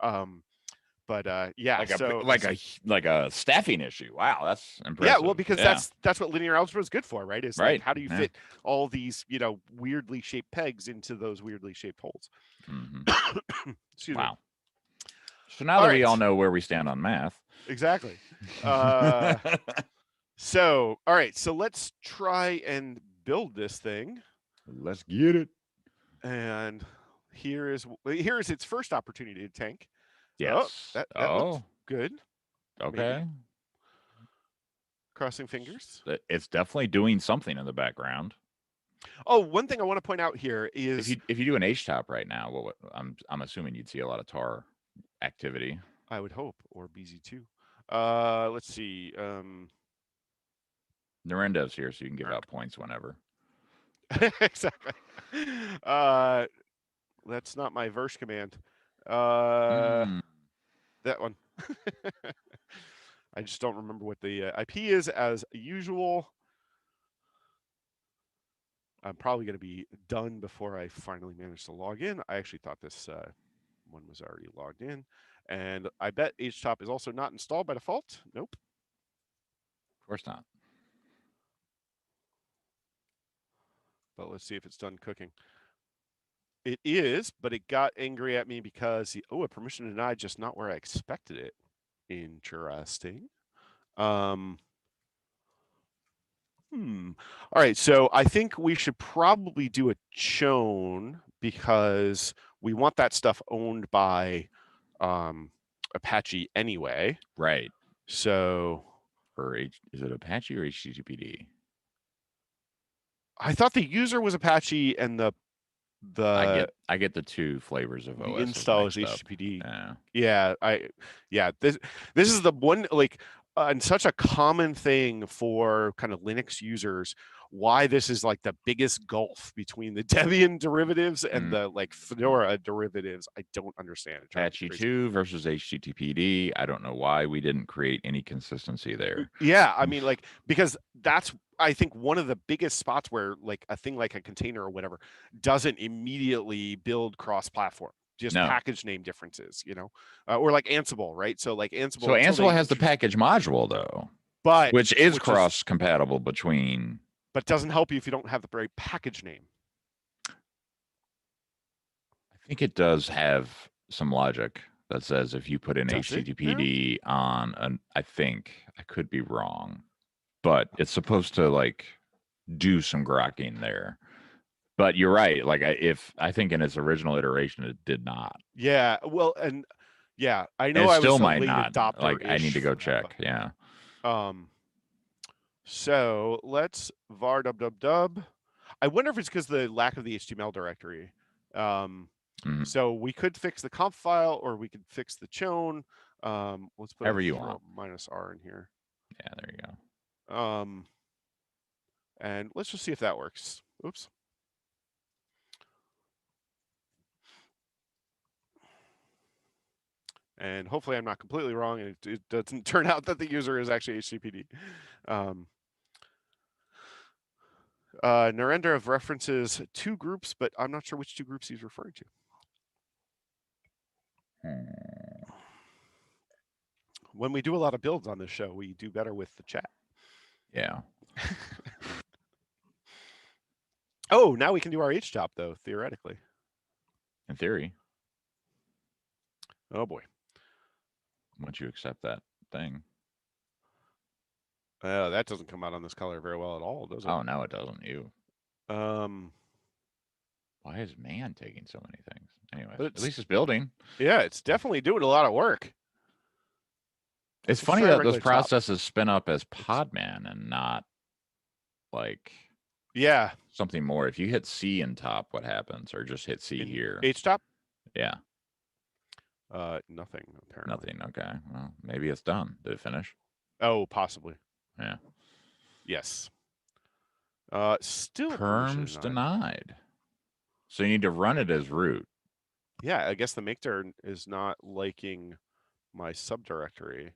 Speaker 2: Um, but yeah,
Speaker 1: Like a
Speaker 2: so
Speaker 1: like a like a staffing issue. Wow, that's
Speaker 2: yeah, well,
Speaker 1: impressive.
Speaker 2: because
Speaker 1: Yeah.
Speaker 2: that's what linear algebra is good for, right? Is like
Speaker 1: Right.
Speaker 2: how do you
Speaker 1: Yeah.
Speaker 2: fit all these, weirdly shaped pegs into those weirdly shaped holes?
Speaker 1: Hmm.
Speaker 2: Excuse me.
Speaker 1: Wow. So now
Speaker 2: All
Speaker 1: that we all
Speaker 2: right,
Speaker 1: know where we stand on math.
Speaker 2: exactly. Uh, so all right, so let's try and build this thing.
Speaker 1: Let's get it.
Speaker 2: And here is its first opportunity to tank. Oh,
Speaker 1: Yes.
Speaker 2: that looks
Speaker 1: Oh,
Speaker 2: good. Maybe
Speaker 1: okay.
Speaker 2: crossing fingers.
Speaker 1: It's definitely doing something in the background.
Speaker 2: Oh, one thing I want to point out here
Speaker 1: If
Speaker 2: is
Speaker 1: you do an HTOP right now, I'm assuming you'd see a lot of tar activity.
Speaker 2: I would hope or BZ2. Let's see.
Speaker 1: Narendev's here, so you can give out points whenever.
Speaker 2: Exactly. Uh, That's not my verse command.
Speaker 1: Mm,
Speaker 2: That one. I just don't remember what the IP is as usual. I'm probably going to be done before I finally manage to log in. I actually thought this one was already logged in. And I bet HTOP is also not installed by default. Nope.
Speaker 1: of course not.
Speaker 2: But let's see if it's done cooking. It is, but it got angry at me because, a permission denied, just not where I expected it. Interesting. All right, so I think we should probably do a chown because we want that stuff owned by Apache anyway.
Speaker 1: Right.
Speaker 2: So,
Speaker 1: Or is it Apache or HTTPD?
Speaker 2: I thought the user was Apache and the
Speaker 1: I get the two flavors of
Speaker 2: the
Speaker 1: OS
Speaker 2: install is
Speaker 1: mixed up.
Speaker 2: HTTPD.
Speaker 1: Yeah.
Speaker 2: This is the one, like, and such a common thing for kind of Linux users. Why this is like the biggest gulf between the Debian derivatives and the like Fedora derivatives, I don't understand.
Speaker 1: Apache 2 versus HTTPD. I don't know why we didn't create any consistency there.
Speaker 2: Yeah, I mean, like, because that's, I think, one of the biggest spots where like a thing like a container or whatever doesn't immediately build cross-platform. Just package name differences, or like Ansible, right? So like Ansible.
Speaker 1: So Ansible has the package module though, which is cross-compatible between.
Speaker 2: But doesn't help you if you don't have the right package name.
Speaker 1: I think it does have some logic that says if you put in HTTPD on an, I think I could be wrong, but it's supposed to like do some grokking there. But you're right. Like I think in its original iteration, it did not.
Speaker 2: Yeah. Well, and yeah, I know
Speaker 1: it
Speaker 2: I
Speaker 1: still
Speaker 2: was a
Speaker 1: might
Speaker 2: late
Speaker 1: not.
Speaker 2: adopter.
Speaker 1: Like I need to go check. Yeah.
Speaker 2: So let's var dub. I wonder if it's because the lack of the HTML directory. So we could fix the conf file, or we could fix the chown. Let's put
Speaker 1: However you want.
Speaker 2: -r in here.
Speaker 1: Yeah, there you go.
Speaker 2: And let's just see if that works. Oops. And hopefully I'm not completely wrong, and it doesn't turn out that the user is actually HTTPD. Narendra references two groups, but I'm not sure which two groups he's referring to. When we do a lot of builds on this show, we do better with the chat.
Speaker 1: Yeah.
Speaker 2: Oh, now we can do our HTOP, though, theoretically.
Speaker 1: In theory.
Speaker 2: Oh, boy.
Speaker 1: Once you accept that thing.
Speaker 2: That doesn't come out on this color very well at all, does it?
Speaker 1: Oh, no, it doesn't. Why is man taking so many things? Anyway, at least it's building.
Speaker 2: Yeah, it's definitely doing a lot of work.
Speaker 1: It's funny that those processes spin up as Podman and not like something more. If you hit C in top, what happens? Or just hit C here.
Speaker 2: HTOP?
Speaker 1: Yeah.
Speaker 2: Nothing, apparently.
Speaker 1: Nothing. Okay. Well, maybe it's done. Did it finish?
Speaker 2: Oh, possibly.
Speaker 1: Yeah.
Speaker 2: Yes. Still
Speaker 1: perms denied. So you need to run it as root.
Speaker 2: Yeah, I guess the makedir is not liking my subdirectory,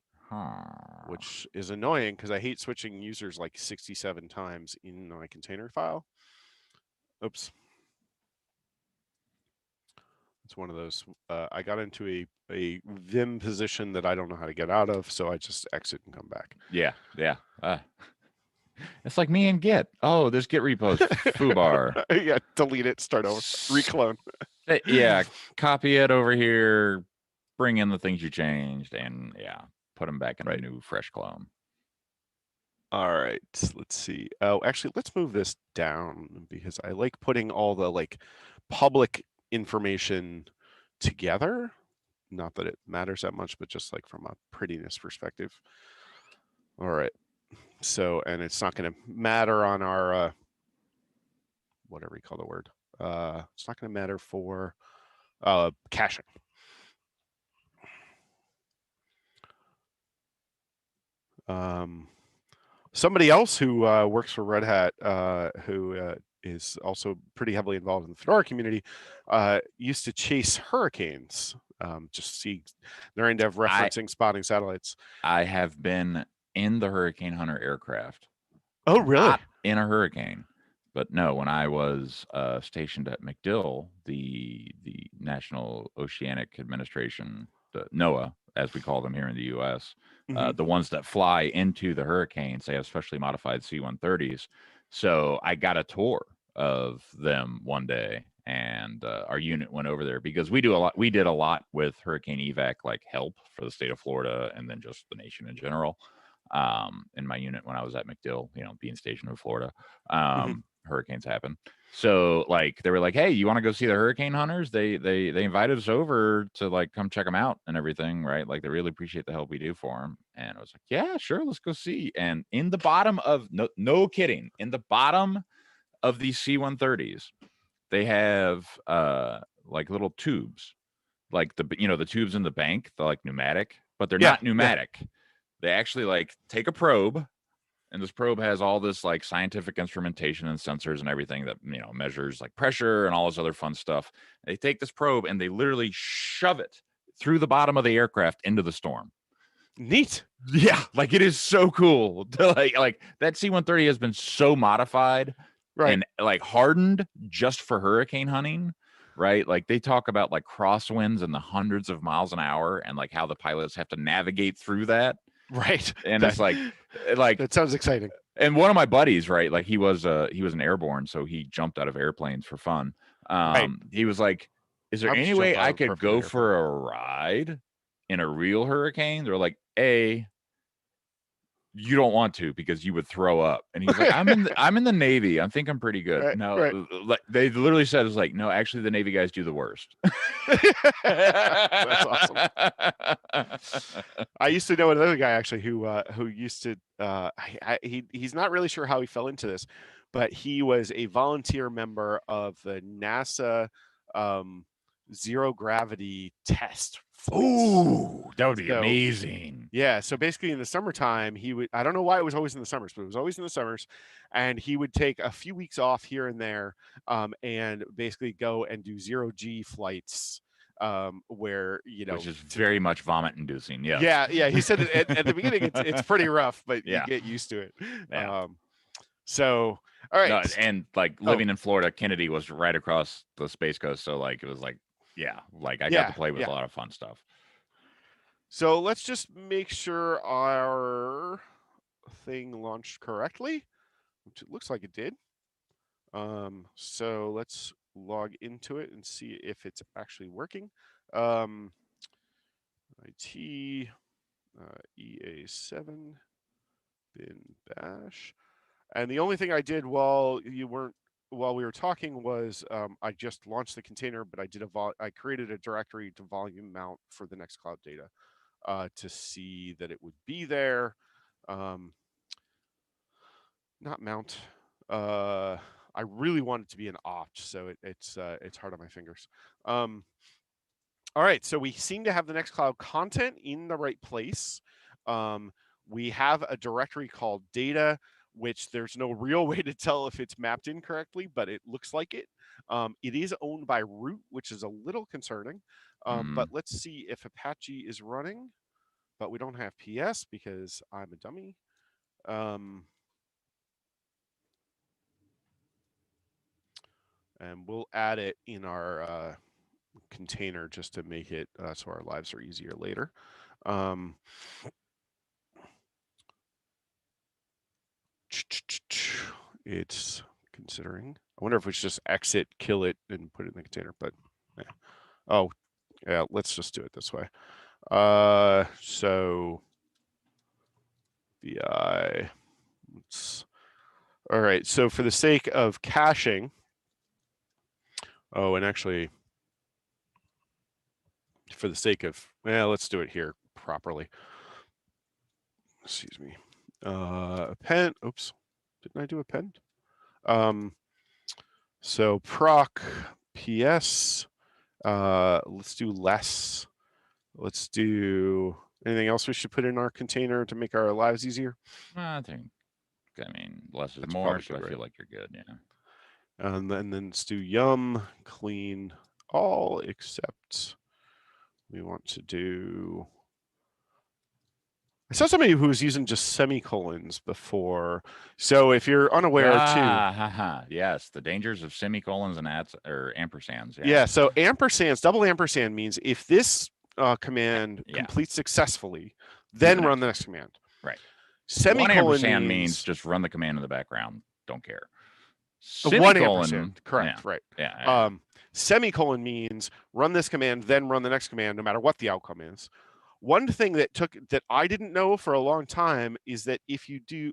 Speaker 2: which is annoying because I hate switching users like 67 times in my container file. Oops. It's one of those, I got into a Vim position that I don't know how to get out of, so I just exit and come back.
Speaker 1: Yeah. It's like me and Git. Oh, there's Git repos, foobar.
Speaker 2: Yeah, delete it, start over, reclone.
Speaker 1: Yeah, copy it over here, bring in the things you changed, and put them back in a new, fresh clone.
Speaker 2: All right, let's see. Oh, actually, let's move this down because I like putting all the like public information together. Not that it matters that much, but just like from a prettiness perspective. All right. So, and it's not going to matter on our, whatever you call the word. It's not going to matter for caching. Somebody else who works for Red Hat, who is also pretty heavily involved in the Fedora community, used to chase hurricanes. Just see their in-dev referencing spotting satellites.
Speaker 1: I have been in the Hurricane Hunter aircraft.
Speaker 2: Oh, really?
Speaker 1: Not in a hurricane. But no, when I was stationed at MacDill, the National Oceanic Administration, the NOAA, as we call them here in the U.S.,
Speaker 2: Mhm.
Speaker 1: the ones that fly into the hurricanes, they have specially modified C-130s. So I got a tour of them one day, and our unit went over there because we did a lot with hurricane evac, like help for the state of Florida and then just the nation in general. In my unit when I was at MacDill, being stationed in Florida,
Speaker 2: Mhm.
Speaker 1: hurricanes happen. So like they were like, hey, you want to go see the hurricane hunters? They invited us over to like come check them out and everything, right? Like they really appreciate the help we do for them. And I was like, yeah, sure, let's go see. And in the bottom of no kidding, in the bottom of these C-130s, they have like little tubes, like the tubes in the bank, the like pneumatic, but they're
Speaker 2: Yeah,
Speaker 1: not pneumatic. They actually like take a probe, and this probe has all this like scientific instrumentation and sensors and everything that measures like pressure and all this other fun stuff. They take this probe and they literally shove it through the bottom of the aircraft into the storm.
Speaker 2: neat.
Speaker 1: Yeah, like it is so cool. Like that C-130 has been so modified
Speaker 2: Right.
Speaker 1: and like hardened just for hurricane hunting, right? Like they talk about like crosswinds and the hundreds of miles an hour and like how the pilots have to navigate through that.
Speaker 2: Right.
Speaker 1: And it's like
Speaker 2: that sounds exciting.
Speaker 1: And one of my buddies, right, like he was an airborne, so he jumped out of airplanes for fun.
Speaker 2: Right.
Speaker 1: He was like, is there
Speaker 2: I'm
Speaker 1: any
Speaker 2: just
Speaker 1: way
Speaker 2: jumping out
Speaker 1: I
Speaker 2: of a
Speaker 1: could
Speaker 2: perfectly
Speaker 1: go
Speaker 2: airplane.
Speaker 1: for a ride in a real hurricane? They're like, you don't want to because you would throw up. And he's like, I'm in the Navy. I think I'm pretty good.
Speaker 2: Right.
Speaker 1: No,
Speaker 2: Right.
Speaker 1: like they literally said, it's like, no, actually the Navy guys do the worst.
Speaker 2: That's awesome. I used to know another guy actually who used to he's not really sure how he fell into this, but he was a volunteer member of the NASA zero gravity test fleets.
Speaker 1: Ooh, that would be
Speaker 2: So,
Speaker 1: amazing.
Speaker 2: yeah, so basically in the summertime, I don't know why it was always in the summers, but it was always in the summers, and he would take a few weeks off here and there, and basically go and do zero G flights, where
Speaker 1: which is very much vomit inducing. Yes.
Speaker 2: yeah. He said at the beginning it's pretty rough, but you
Speaker 1: Yeah.
Speaker 2: get used to it.
Speaker 1: Yeah.
Speaker 2: So all right,
Speaker 1: No, and like living in Florida, Kennedy was right across the Space Coast, so like it was like, yeah, like I got to play with a lot of fun stuff.
Speaker 2: So let's just make sure our thing launched correctly, which it looks like it did. So let's log into it and see if it's actually working. IT EA7 bin bash. And the only thing I did while we were talking was I just launched the container, but I created a directory to volume mount for the Nextcloud data to see that it would be there. Not mount. I really want it to be an opt, so it's hard on my fingers. All right, so we seem to have the Nextcloud content in the right place. We have a directory called data, which there's no real way to tell if it's mapped in correctly, but it looks like it. It is owned by root, which is a little concerning. But let's see if Apache is running. But we don't have PS because I'm a dummy. And we'll add it in our container just to make it so our lives are easier later. It's considering. I wonder if we should just exit, kill it, and put it in the container. But yeah. Oh, yeah. Let's just do it this way. So vi. All right. So for the sake of caching. Oh, and actually, for the sake of, let's do it here properly. Excuse me. Append. Oops. Didn't I do append? So proc ps. Let's do less. Let's do anything else we should put in our container to make our lives easier.
Speaker 1: I mean, less is
Speaker 2: That's
Speaker 1: more,
Speaker 2: probably
Speaker 1: so
Speaker 2: good,
Speaker 1: I
Speaker 2: right?
Speaker 1: feel like you're good. Yeah.
Speaker 2: And then let's do yum clean all except we want to do. I saw somebody who was using just semicolons before. So if you're unaware too.
Speaker 1: Yes, the dangers of semicolons and ampersands.
Speaker 2: Yeah, so ampersands, double ampersand means if this command completes successfully, then run the next command.
Speaker 1: Right.
Speaker 2: Semicolon
Speaker 1: one ampersand means just run the command in the background. Don't care.
Speaker 2: One ampersand, correct,
Speaker 1: right.
Speaker 2: Yeah. Semicolon means run this command, then run the next command, no matter what the outcome is. One thing that I didn't know for a long time is that if you do,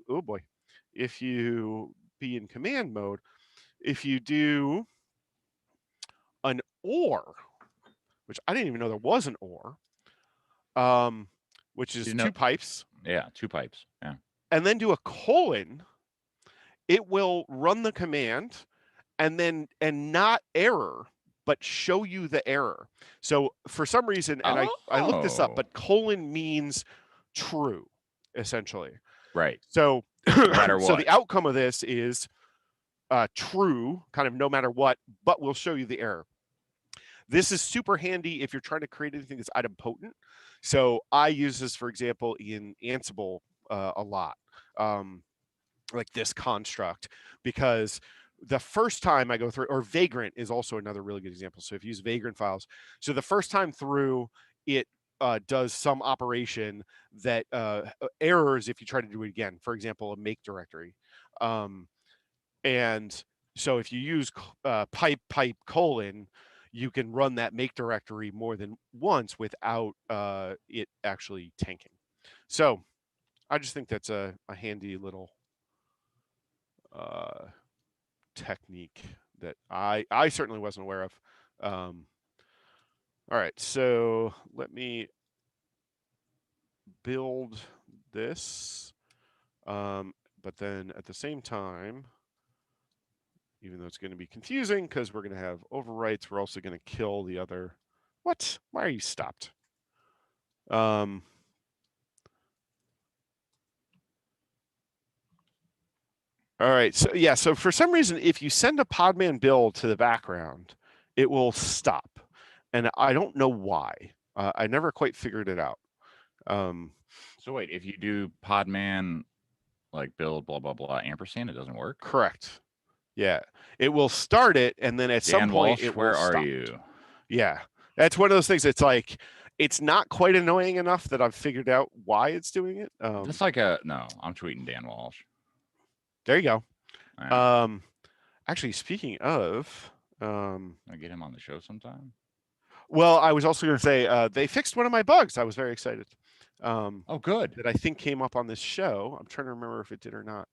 Speaker 2: if you be in command mode, if you do an or, which I didn't even know there was an or, which is two pipes.
Speaker 1: Yeah, two pipes. Yeah.
Speaker 2: And then do a colon, it will run the command and not error, but show you the error. So for some reason, and I looked this up, but colon means true, essentially.
Speaker 1: Right.
Speaker 2: So
Speaker 1: no matter what.
Speaker 2: So the outcome of this is true, kind of no matter what, but we'll show you the error. This is super handy if you're trying to create anything that's idempotent. So I use this, for example, in Ansible a lot, like this construct, because the first time I go through, or Vagrant is also another really good example. So if you use Vagrant files, so the first time through, it does some operation that errors if you try to do it again. For example, a make directory. And so if you use pipe colon, you can run that make directory more than once without it actually tanking. So I just think that's a handy little technique that I certainly wasn't aware of. All right, so let me build this, but then at the same time, even though it's going to be confusing because we're going to have overwrites, we're also going to kill the other. What? Why are you stopped? All right, so yeah, so for some reason, if you send a Podman build to the background, it will stop. And I don't know why. I never quite figured it out.
Speaker 1: So wait, if you do Podman, like build blah, blah, blah, ampersand, it doesn't work?
Speaker 2: Correct. Yeah, it will start it, and then at some point it will stop.
Speaker 1: Where are you?
Speaker 2: Yeah, that's one of those things. It's like, it's not quite annoying enough that I've figured out why it's doing it.
Speaker 1: That's like no, I'm tweeting Dan Walsh.
Speaker 2: There you go. Right. Actually, speaking of,
Speaker 1: I get him on the show sometime.
Speaker 2: Well, I was also going to say they fixed one of my bugs. I was very excited.
Speaker 1: Oh, good.
Speaker 2: That I think came up on this show. I'm trying to remember if it did or not.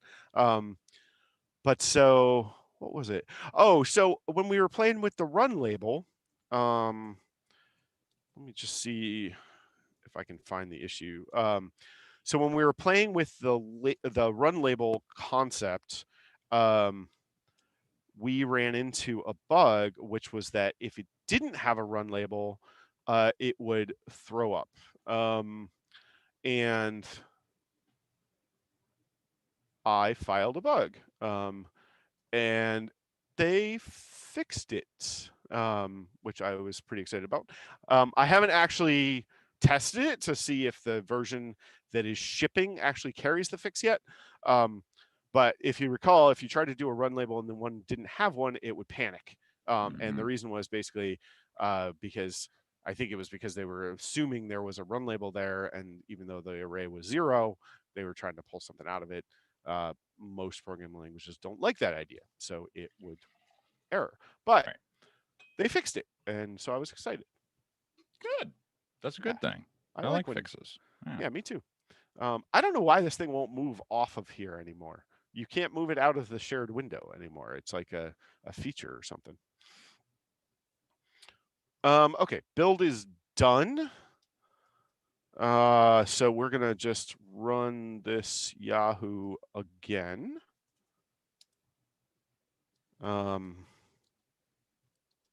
Speaker 2: But so what was it? Oh, so when we were playing with the run label, let me just see if I can find the issue. So when we were playing with the run label concept, we ran into a bug, which was that if it didn't have a run label, it would throw up. And I filed a bug, and they fixed it, which I was pretty excited about. I haven't actually tested it to see if the version that is shipping actually carries the fix yet. But if you recall, if you tried to do a run label and then one didn't have one, it would panic. And the reason was basically because I think it was because they were assuming there was a run label there, and even though the array was 0, they were trying to pull something out of it. Most programming languages don't like that idea, so it would error. But they fixed it, and so I was excited.
Speaker 1: Good. That's a good thing. I like fixes.
Speaker 2: Yeah, me too. I don't know why this thing won't move off of here anymore. You can't move it out of the shared window anymore. It's like a feature or something. Okay, build is done. So we're gonna just run this Yahoo again. And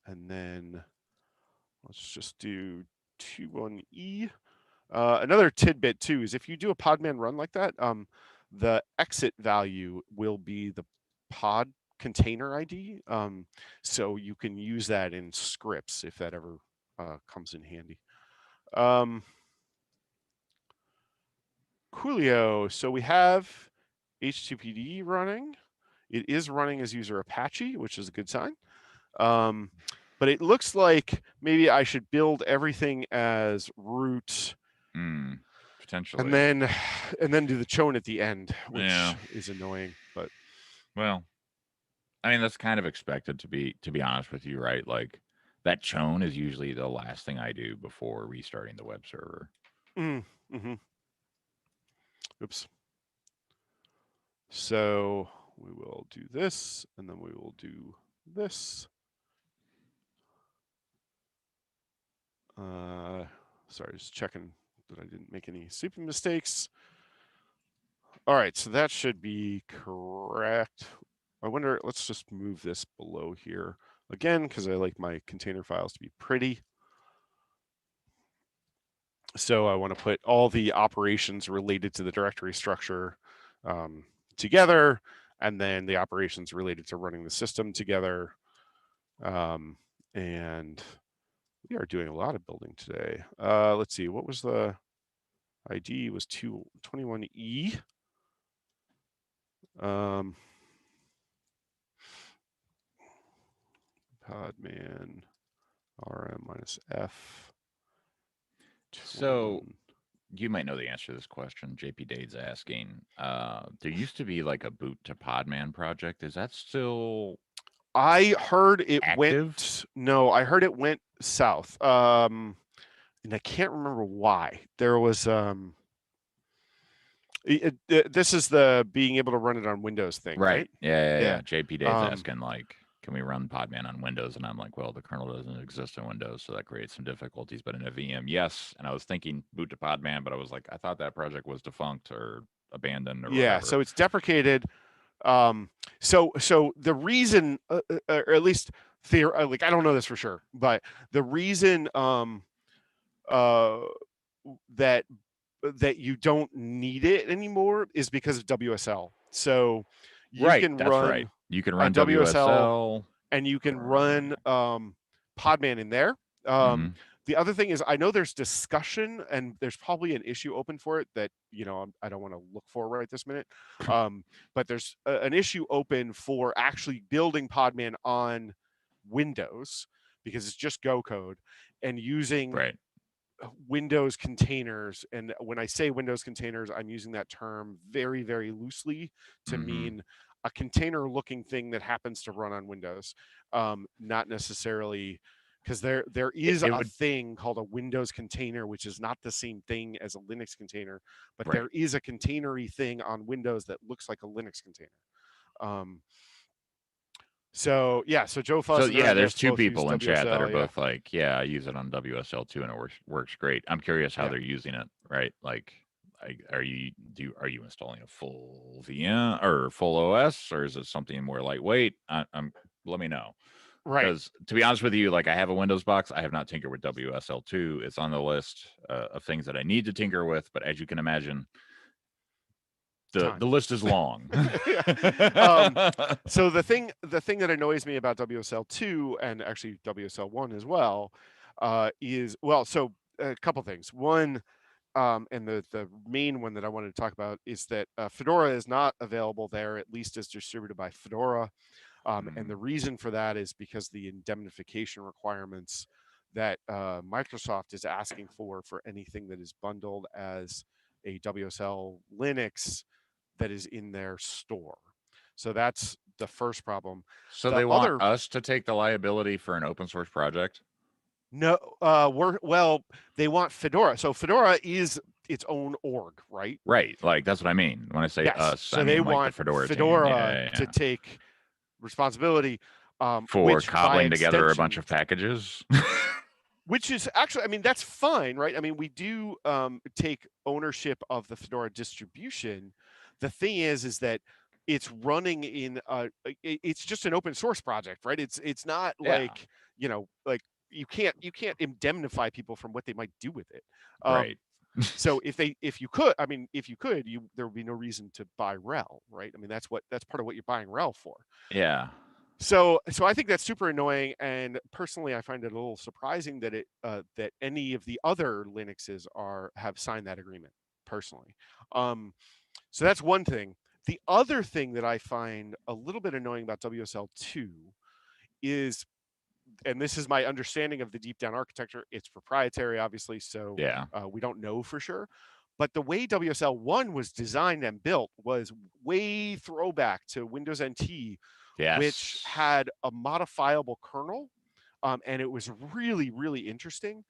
Speaker 2: then let's just do 21E. Another tidbit too is if you do a Podman run like that, the exit value will be the pod container ID. So you can use that in scripts if that ever comes in handy. Coolio. So we have HTTPD running. It is running as user Apache, which is a good sign. But it looks like maybe I should build everything as root.
Speaker 1: Potentially.
Speaker 2: And then do the chown at the end, which is annoying. But
Speaker 1: well, I mean, that's kind of expected to be honest with you, right? Like that chown is usually the last thing I do before restarting the web server.
Speaker 2: Oops. So we will do this, and then we will do this. Sorry, just checking that I didn't make any stupid mistakes. All right, so that should be correct. I wonder, let's just move this below here again, because I like my container files to be pretty. So I want to put all the operations related to the directory structure together, and then the operations related to running the system together. And we are doing a lot of building today. Let's see, what was the ID? It was 21E. Podman RM-F.
Speaker 1: So you might know the answer to this question. JP Dade's asking. There used to be like a boot to Podman project. Is that still
Speaker 2: I heard it
Speaker 1: active?
Speaker 2: I heard it went south. And I can't remember why. There was this is the being able to run it on Windows thing, right?
Speaker 1: Yeah. JP Dade's asking like, can we run Podman on Windows? And I'm like, well, the kernel doesn't exist in Windows, so that creates some difficulties. But in a VM, yes. And I was thinking boot to Podman, but I was like, I thought that project was defunct or abandoned or whatever.
Speaker 2: So it's deprecated. So the reason, or at least like I don't know this for sure, but the reason that you don't need it anymore is because of WSL. So you can run
Speaker 1: You can run WSL
Speaker 2: and you can run Podman in there. The other thing is, I know there's discussion and there's probably an issue open for it that I don't want to look for right this minute. But there's an issue open for actually building Podman on Windows because it's just Go code and using Windows containers. And when I say Windows containers, I'm using that term very, very loosely to mean a container looking thing that happens to run on Windows, not necessarily, because there is a thing called a Windows container, which is not the same thing as a Linux container, but there is a containery thing on Windows that looks like a Linux container. So Joe Fuss.
Speaker 1: There's two people in chat that are both like, I use it on WSL too, and it works great. I'm curious how they're using it, right? Like, are you installing a full VM or full OS, or is it something more lightweight? Let me know.
Speaker 2: Right.
Speaker 1: Because to be honest with you, like I have a Windows box. I have not tinkered with WSL2. It's on the list of things that I need to tinker with, but as you can imagine, the list is long.
Speaker 2: So the thing that annoys me about WSL2 and actually WSL1 as well is, so a couple things. One, and the main one that I wanted to talk about is that Fedora is not available there, at least as distributed by Fedora. And the reason for that is because the indemnification requirements that Microsoft is asking for anything that is bundled as a WSL Linux that is in their store. So that's the first problem.
Speaker 1: So they want us to take the liability for an open source project?
Speaker 2: No, they want Fedora. So Fedora is its own org, right?
Speaker 1: Right. Like that's what I mean when I say us.
Speaker 2: So
Speaker 1: I mean,
Speaker 2: they
Speaker 1: like
Speaker 2: want
Speaker 1: the Fedora
Speaker 2: to take responsibility
Speaker 1: for cobbling together a bunch of packages.
Speaker 2: Which is actually, I mean, that's fine, right? I mean, we do take ownership of the Fedora distribution. The thing is that it's running in it's just an open source project, right? It's not like, like you can't indemnify people from what they might do with it.
Speaker 1: Right.
Speaker 2: So if you could, there would be no reason to buy RHEL, right? I mean, that's part of what you're buying RHEL for.
Speaker 1: Yeah.
Speaker 2: So I think that's super annoying, and personally, I find it a little surprising that that any of the other Linuxes have signed that agreement. Personally, so that's one thing. The other thing that I find a little bit annoying about WSL2 is, and this is my understanding of the deep down architecture, it's proprietary, obviously, so
Speaker 1: Yeah.
Speaker 2: we don't know for sure. But the way WSL1 was designed and built was way throwback to Windows NT, which
Speaker 1: Yes.
Speaker 2: had a modifiable kernel, and it was really, really interesting.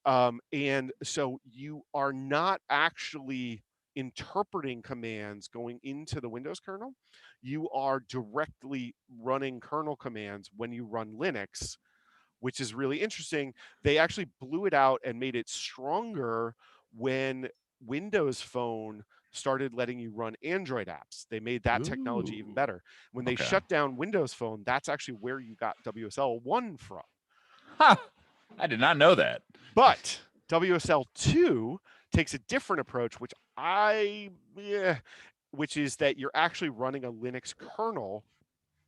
Speaker 2: And so you are not actually interpreting commands going into the Windows kernel. You are directly running kernel commands when you run Linux, which is really interesting. They actually blew it out and made it stronger when Windows Phone started letting you run Android apps. They made that technology even
Speaker 1: Ooh.
Speaker 2: better. When they
Speaker 1: Okay.
Speaker 2: shut down Windows Phone, that's actually where you got WSL1 from.
Speaker 1: Huh. I did not know that.
Speaker 2: But WSL2 takes a different approach, which is that you're actually running a Linux kernel,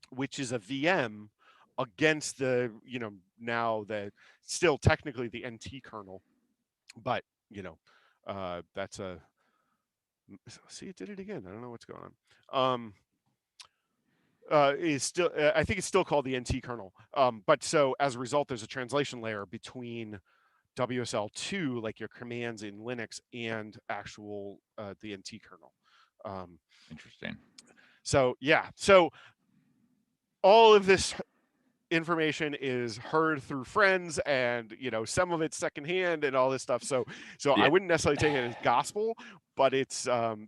Speaker 2: which is a VM against the, now the still technically the NT kernel, but that's a see, it did it again. I don't know what's going on. Is still I think it's still called the NT kernel. But so as a result, there's a translation layer between WSL2, like your commands in Linux, and actual the NT kernel.
Speaker 1: Interesting.
Speaker 2: So yeah, so all of this information is heard through friends, and some of it's secondhand and all this stuff. So I
Speaker 1: Yeah.
Speaker 2: wouldn't necessarily take it as gospel, but it's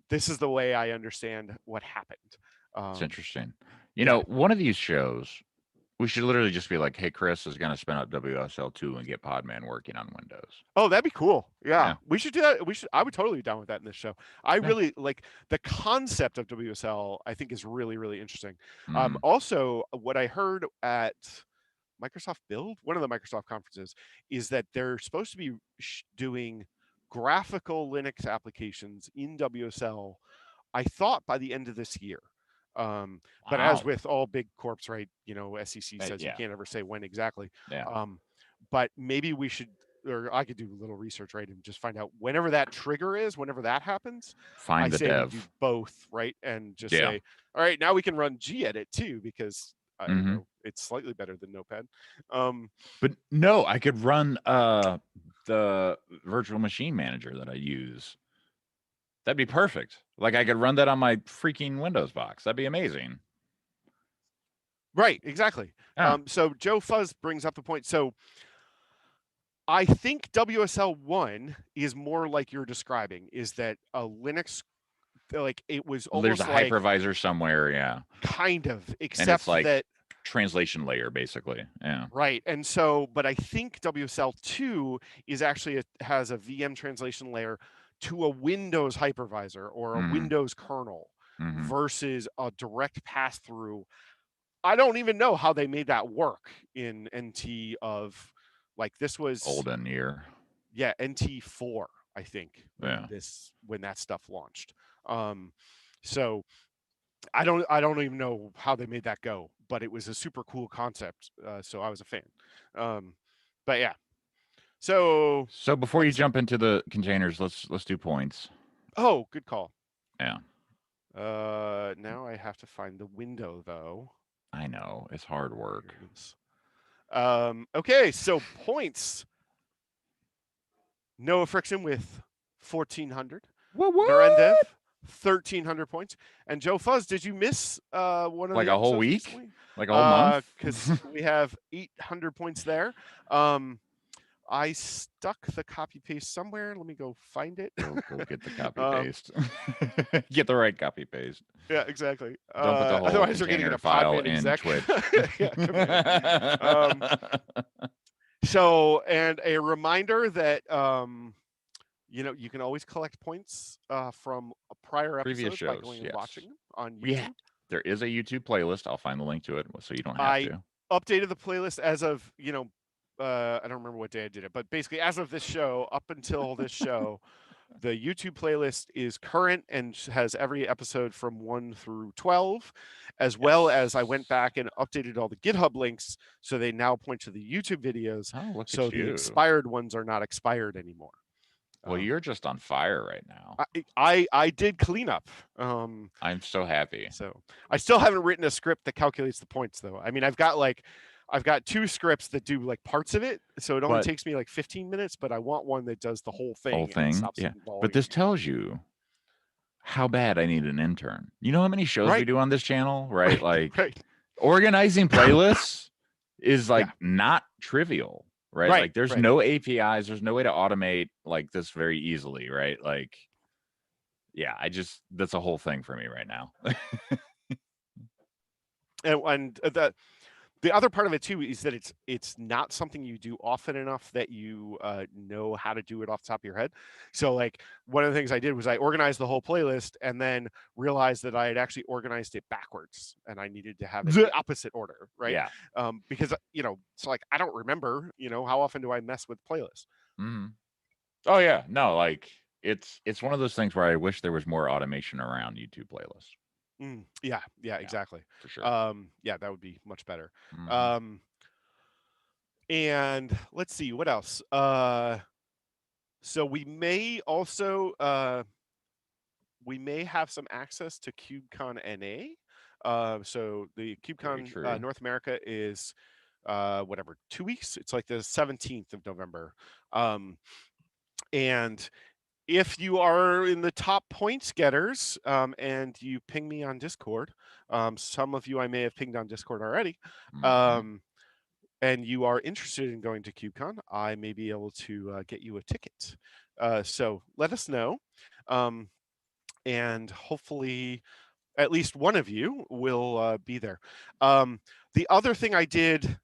Speaker 2: this is the way I understand what happened.
Speaker 1: It's interesting.
Speaker 2: Yeah.
Speaker 1: One of these shows, we should literally just be like, hey, Chris is going to spin up WSL2 and get Podman working on Windows.
Speaker 2: Oh, that'd be cool. Yeah,
Speaker 1: Yeah.
Speaker 2: we should do that. I would totally be down with that in this show. I
Speaker 1: Yeah.
Speaker 2: really like the concept of WSL. I think is really, really interesting.
Speaker 1: Mm.
Speaker 2: Also, what I heard at Microsoft Build, one of the Microsoft conferences, is that they're supposed to be doing graphical Linux applications in WSL. I thought by the end of this year. But as
Speaker 1: Wow.
Speaker 2: with all big corps, right? SEC says you
Speaker 1: Yeah.
Speaker 2: can't ever say when exactly.
Speaker 1: Yeah.
Speaker 2: But maybe we should, or I could do a little research, right, and just find out whenever that trigger is, whenever that happens. I
Speaker 1: Find the
Speaker 2: say we do
Speaker 1: dev.
Speaker 2: both, right, and just
Speaker 1: Yeah.
Speaker 2: say, all right, now we can run gedit too, because I don't
Speaker 1: Mm-hmm.
Speaker 2: know, it's slightly better than Notepad.
Speaker 1: But no, I could run the virtual machine manager that I use. That'd be perfect. Like I could run that on my freaking Windows box. That'd be amazing.
Speaker 2: Right, exactly.
Speaker 1: Yeah.
Speaker 2: So Joe Fuzz brings up the point. So I think WSL1 is more like you're describing, is that a Linux, like it was
Speaker 1: There's
Speaker 2: almost
Speaker 1: a
Speaker 2: like
Speaker 1: hypervisor somewhere, yeah.
Speaker 2: kind of,
Speaker 1: And
Speaker 2: except
Speaker 1: it's like
Speaker 2: that
Speaker 1: translation layer, basically. Yeah.
Speaker 2: right. And so, but I think WSL2 is actually has a VM translation layer to a Windows hypervisor or a Windows kernel versus a direct pass through. I don't even know how they made that work in NT of, like, this was
Speaker 1: Olden year.
Speaker 2: Yeah, NT4, I think,
Speaker 1: Yeah.
Speaker 2: when that stuff launched. So I don't even know how they made that go, but it was a super cool concept. So I was a fan. But yeah. So
Speaker 1: before you jump into the containers, let's do points.
Speaker 2: Oh, good call.
Speaker 1: Yeah.
Speaker 2: Now I have to find the window though.
Speaker 1: I know, it's hard work.
Speaker 2: Okay, so points. Noah Friction with 1,400.
Speaker 1: What?
Speaker 2: Narendev, 1,300 points. And Joe Fuzz, did you miss one of
Speaker 1: Like
Speaker 2: the
Speaker 1: a whole
Speaker 2: episodes
Speaker 1: week?
Speaker 2: recently?
Speaker 1: Like a whole month?
Speaker 2: Because we have 800 points there. I stuck the copy paste somewhere. Let me go find it.
Speaker 1: Go get the copy paste. Get the right copy paste.
Speaker 2: Yeah, exactly.
Speaker 1: Don't put the whole
Speaker 2: Otherwise, you're getting
Speaker 1: container
Speaker 2: a
Speaker 1: file
Speaker 2: Podman
Speaker 1: in
Speaker 2: exec.
Speaker 1: Twitch.
Speaker 2: So, and a reminder that you can always collect points from prior
Speaker 1: Previous
Speaker 2: episodes by
Speaker 1: shows,
Speaker 2: going and
Speaker 1: yes.
Speaker 2: watching them on YouTube.
Speaker 1: Yeah, there is a YouTube playlist. I'll find the link to it so you don't have
Speaker 2: I
Speaker 1: to.
Speaker 2: updated the playlist as of I don't remember what day I did it, but basically as of this show, up until this show, the YouTube playlist is current and has every episode from 1 through 12, as well as I went back and updated all the GitHub links so they now point to the YouTube videos.
Speaker 1: Oh, look
Speaker 2: So
Speaker 1: at
Speaker 2: the
Speaker 1: you.
Speaker 2: expired ones are not expired anymore.
Speaker 1: Well, you're just on fire right now.
Speaker 2: I did clean up.
Speaker 1: I'm so happy.
Speaker 2: So I still haven't written a script that calculates the points, though. I mean, I've got 2 scripts that do like parts of it, so it only takes me like 15 minutes. But I want one that does the whole thing. And stops
Speaker 1: yeah. But this tells you how bad I need an intern. You know how many shows we do on this channel, right? Like organizing playlists is like not trivial, right? Like there's no APIs, there's no way to automate like this very easily, right? Like, yeah, that's a whole thing for me right now.
Speaker 2: and the other part of it too is that it's not something you do often enough that you know how to do it off the top of your head. So like one of the things I did was I organized the whole playlist and then realized that I had actually organized it backwards and I needed to have it in the opposite order, right?
Speaker 1: Yeah.
Speaker 2: Because so like I don't remember, how often do I mess with playlists?
Speaker 1: Mm-hmm. Oh yeah, no, like it's one of those things where I wish there was more automation around YouTube playlists.
Speaker 2: Yeah, exactly.
Speaker 1: For sure.
Speaker 2: Yeah, that would be much better.
Speaker 1: Mm-hmm.
Speaker 2: And let's see what else. So we may also we may have some access to KubeCon NA. So the KubeCon North America is 2 weeks. It's like the 17th of November. And if you are in the top points getters and you ping me on Discord, some of you I may have pinged on Discord already, and you are interested in going to KubeCon, I may be able to get you a ticket. So let us know. And hopefully at least one of you will be there. The other thing I did,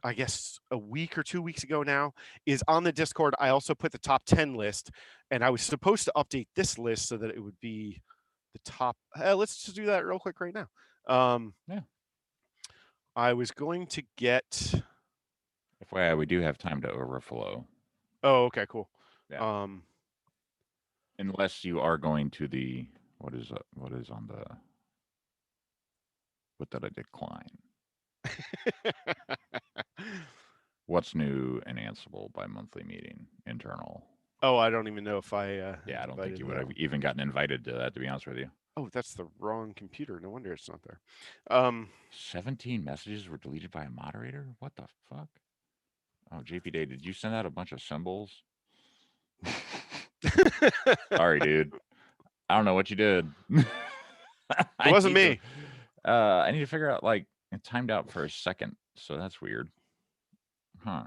Speaker 2: I guess a week or 2 weeks ago now, is on the Discord, I also put the top 10 list, and I was supposed to update this list so that it would be the top. Let's just do that real quick right now.
Speaker 1: Yeah.
Speaker 2: I was going to get.
Speaker 1: FYI, we do have time to overflow.
Speaker 2: Oh, okay, cool.
Speaker 1: Yeah. Unless you are going to the what is on the what did I decline? What's new and Ansible by monthly meeting internal.
Speaker 2: Oh, I don't even know if I.
Speaker 1: Yeah, I don't think you would have even gotten invited to that, to be honest with you.
Speaker 2: Oh, that's the wrong computer. No wonder it's not there.
Speaker 1: 17 messages were deleted by a moderator? What the fuck? Oh, JP Day, did you send out a bunch of symbols? Sorry, dude. I don't know what you did.
Speaker 2: It wasn't me.
Speaker 1: I need to figure out, like, it timed out for a second, so that's weird. Huh.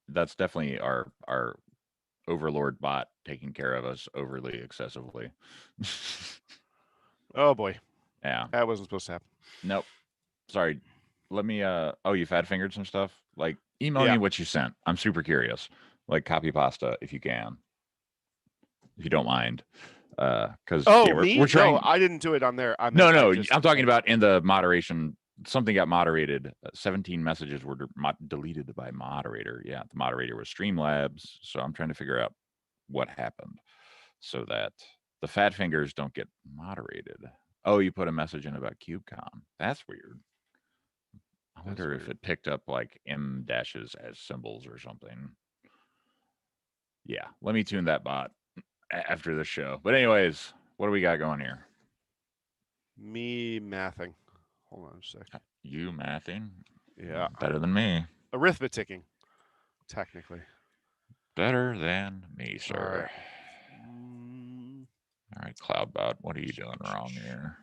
Speaker 1: That's definitely our overlord bot taking care of us overly excessively.
Speaker 2: Oh boy.
Speaker 1: Yeah.
Speaker 2: That wasn't supposed to happen.
Speaker 1: Nope. Sorry. Let me oh, you fat fingered some stuff? Like email me what you sent. I'm super curious. Like copy pasta if you can. If you don't mind. Cuz we're trying.
Speaker 2: No, I didn't do it on there.
Speaker 1: I'm talking about in the moderation. Something got moderated. 17 messages were deleted by moderator. Yeah, the moderator was Streamlabs. So I'm trying to figure out what happened so that the fat fingers don't get moderated. Oh, you put a message in about KubeCon. That's weird. I wonder if it picked up like M dashes as symbols or something. Yeah, let me tune that bot after the show. But anyways, what do we got going here?
Speaker 2: Me mathing. Hold on a second.
Speaker 1: You mathing?
Speaker 2: Yeah.
Speaker 1: Better than me.
Speaker 2: Arithmeticing, technically.
Speaker 1: Better than me, sir.
Speaker 2: All
Speaker 1: right, CloudBot, what are you doing wrong here?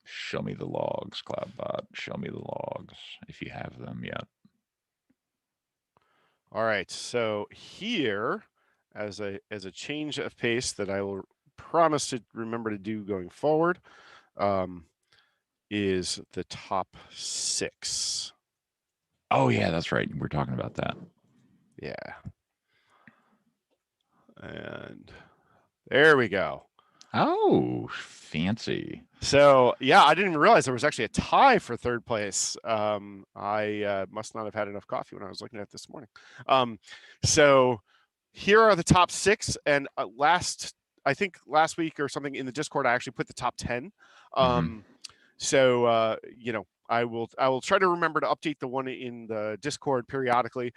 Speaker 1: Show me the logs, CloudBot. Show me the logs, if you have them yet.
Speaker 2: All right, so here, as a change of pace that I will promise to remember to do going forward, is the top 6.
Speaker 1: Oh yeah, that's right. We're talking about that.
Speaker 2: Yeah. And there we go.
Speaker 1: Oh, fancy.
Speaker 2: So yeah, I didn't even realize there was actually a tie for third place. I must not have had enough coffee when I was looking at it this morning. So here are the top 6, and I think last week or something in the Discord, I actually put the top 10. So I will try to remember to update the one in the Discord periodically.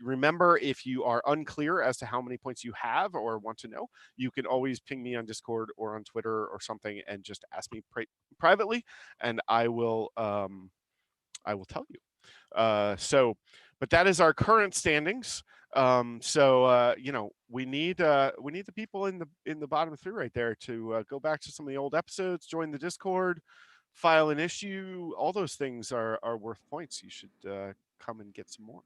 Speaker 2: Remember, if you are unclear as to how many points you have or want to know, you can always ping me on Discord or on Twitter or something and just ask me privately, and I will tell you. But that is our current standings. We need the people in the bottom 3 right there to go back to some of the old episodes, join the Discord, file an issue. All those things are worth points. You should come and get some more.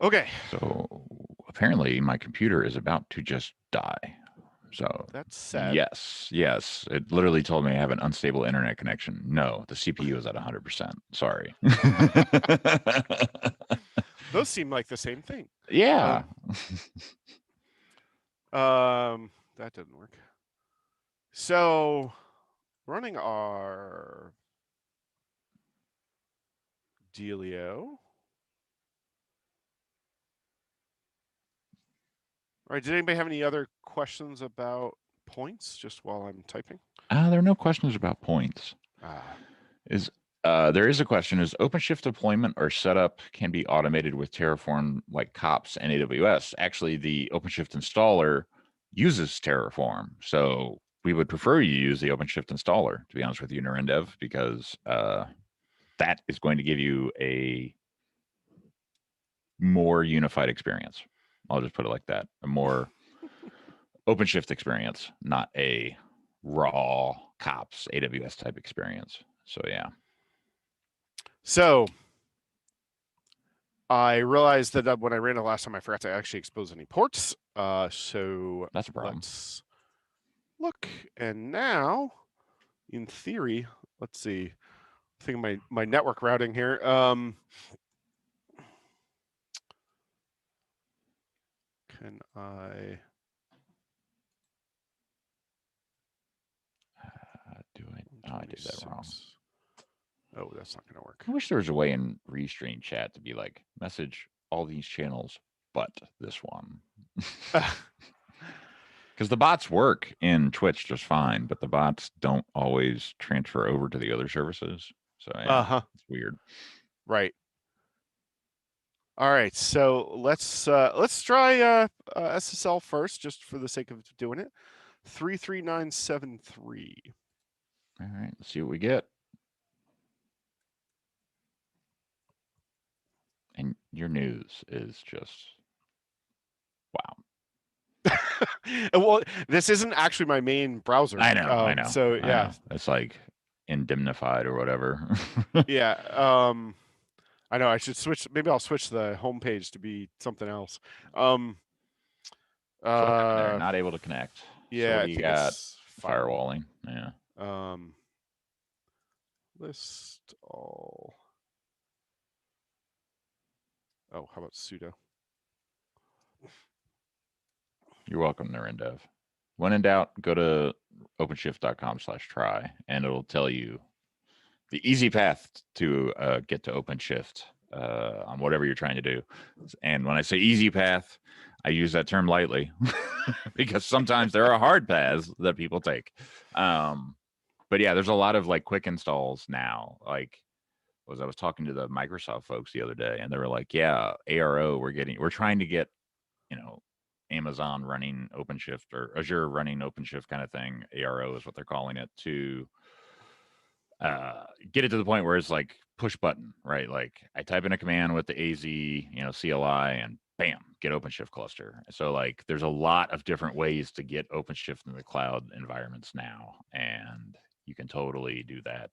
Speaker 2: Okay.
Speaker 1: So apparently my computer is about to just die. So
Speaker 2: that's sad.
Speaker 1: Yes. It literally told me I have an unstable internet connection. No, the CPU is at 100%. Sorry.
Speaker 2: Those seem like the same thing.
Speaker 1: Yeah.
Speaker 2: That didn't work. So running our dealio. All right, did anybody have any other questions about points just while I'm typing?
Speaker 1: There are no questions about points. There is a question: is OpenShift deployment or setup can be automated with Terraform like kops and AWS? Actually, the OpenShift installer uses Terraform, so we would prefer you use the OpenShift installer, to be honest with you, Narendev, because that is going to give you a more unified experience. I'll just put it like that: a more OpenShift experience, not a raw kops AWS type experience. So yeah.
Speaker 2: So I realized that when I ran it last time, I forgot to actually expose any ports. So
Speaker 1: that's a problem.
Speaker 2: Let's look. And now, in theory, let's see. I think my network routing here. Can I?
Speaker 1: I did that wrong.
Speaker 2: Oh, that's not going to work.
Speaker 1: I wish there was a way in Restream chat to be like, message all these channels, but this one. Because the bots work in Twitch just fine, but the bots don't always transfer over to the other services. So yeah, it's weird.
Speaker 2: Right. All right, so let's try SSL first, just for the sake of doing it. 33973.
Speaker 1: All right, let's see what we get. And your news is just wow.
Speaker 2: Well, this isn't actually my main browser.
Speaker 1: I know.
Speaker 2: So yeah,
Speaker 1: it's like indemnified or whatever.
Speaker 2: yeah. I know I should switch. Maybe I'll switch the homepage to be something else.
Speaker 1: So they're not able to connect.
Speaker 2: Yeah,
Speaker 1: so what do you got? Firewalling. Yeah.
Speaker 2: List all. Oh, how about sudo?
Speaker 1: You're welcome, Narendev. When in doubt, go to openshift.com/try, and it'll tell you the easy path to get to OpenShift on whatever you're trying to do. And when I say easy path, I use that term lightly because sometimes there are hard paths that people take. But yeah, there's a lot of like quick installs now. Like, I was talking to the Microsoft folks the other day, and they were like, "Yeah, ARO, we're trying to get, Amazon running OpenShift or Azure running OpenShift kind of thing. ARO is what they're calling it, to get it to the point where it's like push button, right? Like I type in a command with the AZ, CLI, and bam, get OpenShift cluster. So like there's a lot of different ways to get OpenShift in the cloud environments now, and you can totally do that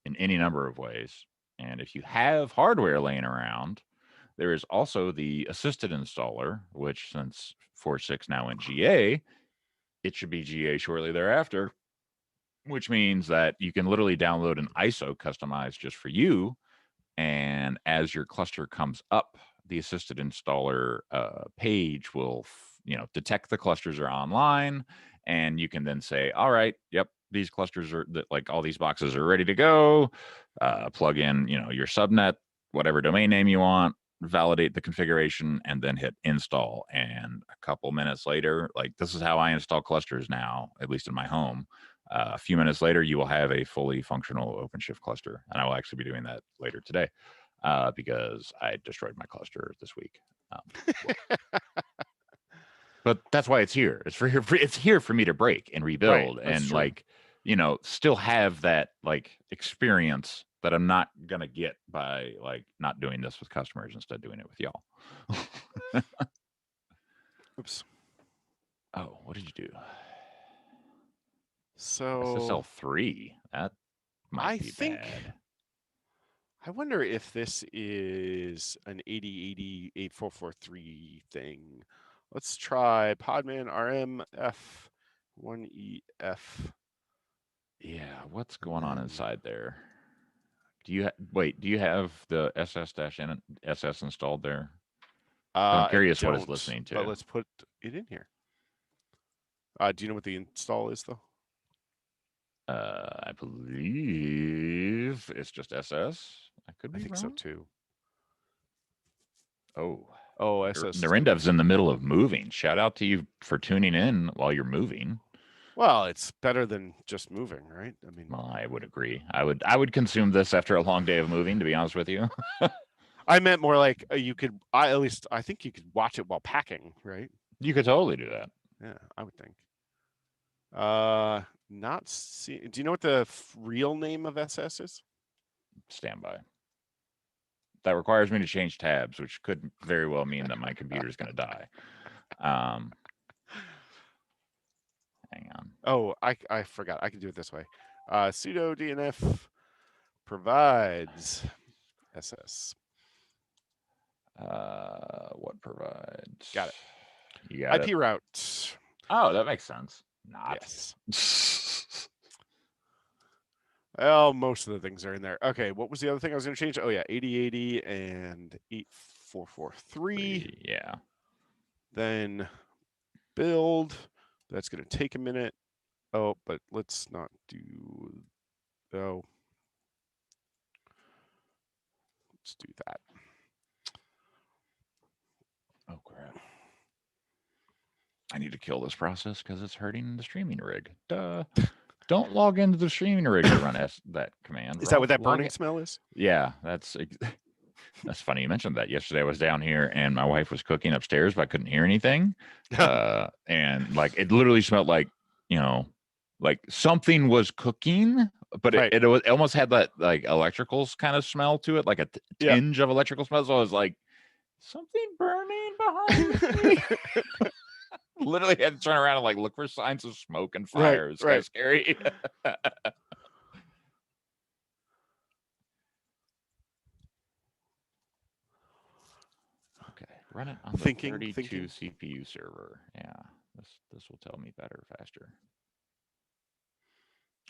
Speaker 1: in any number of ways. And if you have hardware laying around, there is also the assisted installer, which since 4.6 now in GA, it should be GA shortly thereafter, which means that you can literally download an ISO customized just for you. And as your cluster comes up, the assisted installer page will, detect the clusters are online and you can then say, all right, yep, these clusters are like all these boxes are ready to go. Plug in, your subnet, whatever domain name you want, validate the configuration, and then hit install. And a couple minutes later, like this is how I install clusters now, at least in my home. A few minutes later, you will have a fully functional OpenShift cluster, and I will actually be doing that later today because I destroyed my cluster this week. But that's why it's here. It's here for me to break and rebuild, and
Speaker 2: true.
Speaker 1: still have that like experience that I'm not gonna get by like not doing this with customers, instead doing it with y'all.
Speaker 2: Oops.
Speaker 1: Oh, what did you do?
Speaker 2: So
Speaker 1: SSL3. That might be bad.
Speaker 2: I wonder if this is an 8080-8443 thing. Let's try Podman RMF1EF.
Speaker 1: Yeah, what's going on inside there? Do you have the SS installed there? I'm curious what it's listening to.
Speaker 2: But let's put it in here. Do you know what the install is, though?
Speaker 1: I believe it's just SS. I could be
Speaker 2: I think
Speaker 1: wrong.
Speaker 2: so too.
Speaker 1: Oh,
Speaker 2: SS.
Speaker 1: Narendav's in the middle of moving. Shout out to you for tuning in while you're moving.
Speaker 2: Well, it's better than just moving, right? I mean,
Speaker 1: well, I would agree. I would consume this after a long day of moving, to be honest with you.
Speaker 2: I meant more like you could. I think you could watch it while packing, right?
Speaker 1: You could totally do that.
Speaker 2: Yeah, I would think. Not see. Do you know what the real name of SS is?
Speaker 1: Standby. That requires me to change tabs, which could very well mean that my computer is going to die. Hang on.
Speaker 2: Oh, I forgot. I can do it this way. Sudo DNF provides SS.
Speaker 1: What provides?
Speaker 2: Got it.
Speaker 1: You got
Speaker 2: IP
Speaker 1: it.
Speaker 2: route.
Speaker 1: Oh, that makes sense. Not.
Speaker 2: Yes. Well, most of the things are in there. Okay, what was the other thing I was going to change? Oh, yeah, 8080 and 8443.
Speaker 1: Yeah.
Speaker 2: Then build. That's going to take a minute. Oh, but let's not do. Oh. Let's do that.
Speaker 1: Oh, crap. I need to kill this process because it's hurting the streaming rig. Duh. Don't log into the streaming rig to run that command.
Speaker 2: Is that what that burning smell is?
Speaker 1: Yeah, that's funny you mentioned that. Yesterday I was down here and my wife was cooking upstairs, but I couldn't hear anything. And like it literally smelled like, like something was cooking, but it almost had that like electricals kind of smell to it, like a tinge of electrical smell. So I was like, something burning behind me. Literally had to turn around and like look for signs of smoke and fire. It's kind of scary. Okay, run it on the 32 CPU server. Yeah, this will tell me better, faster.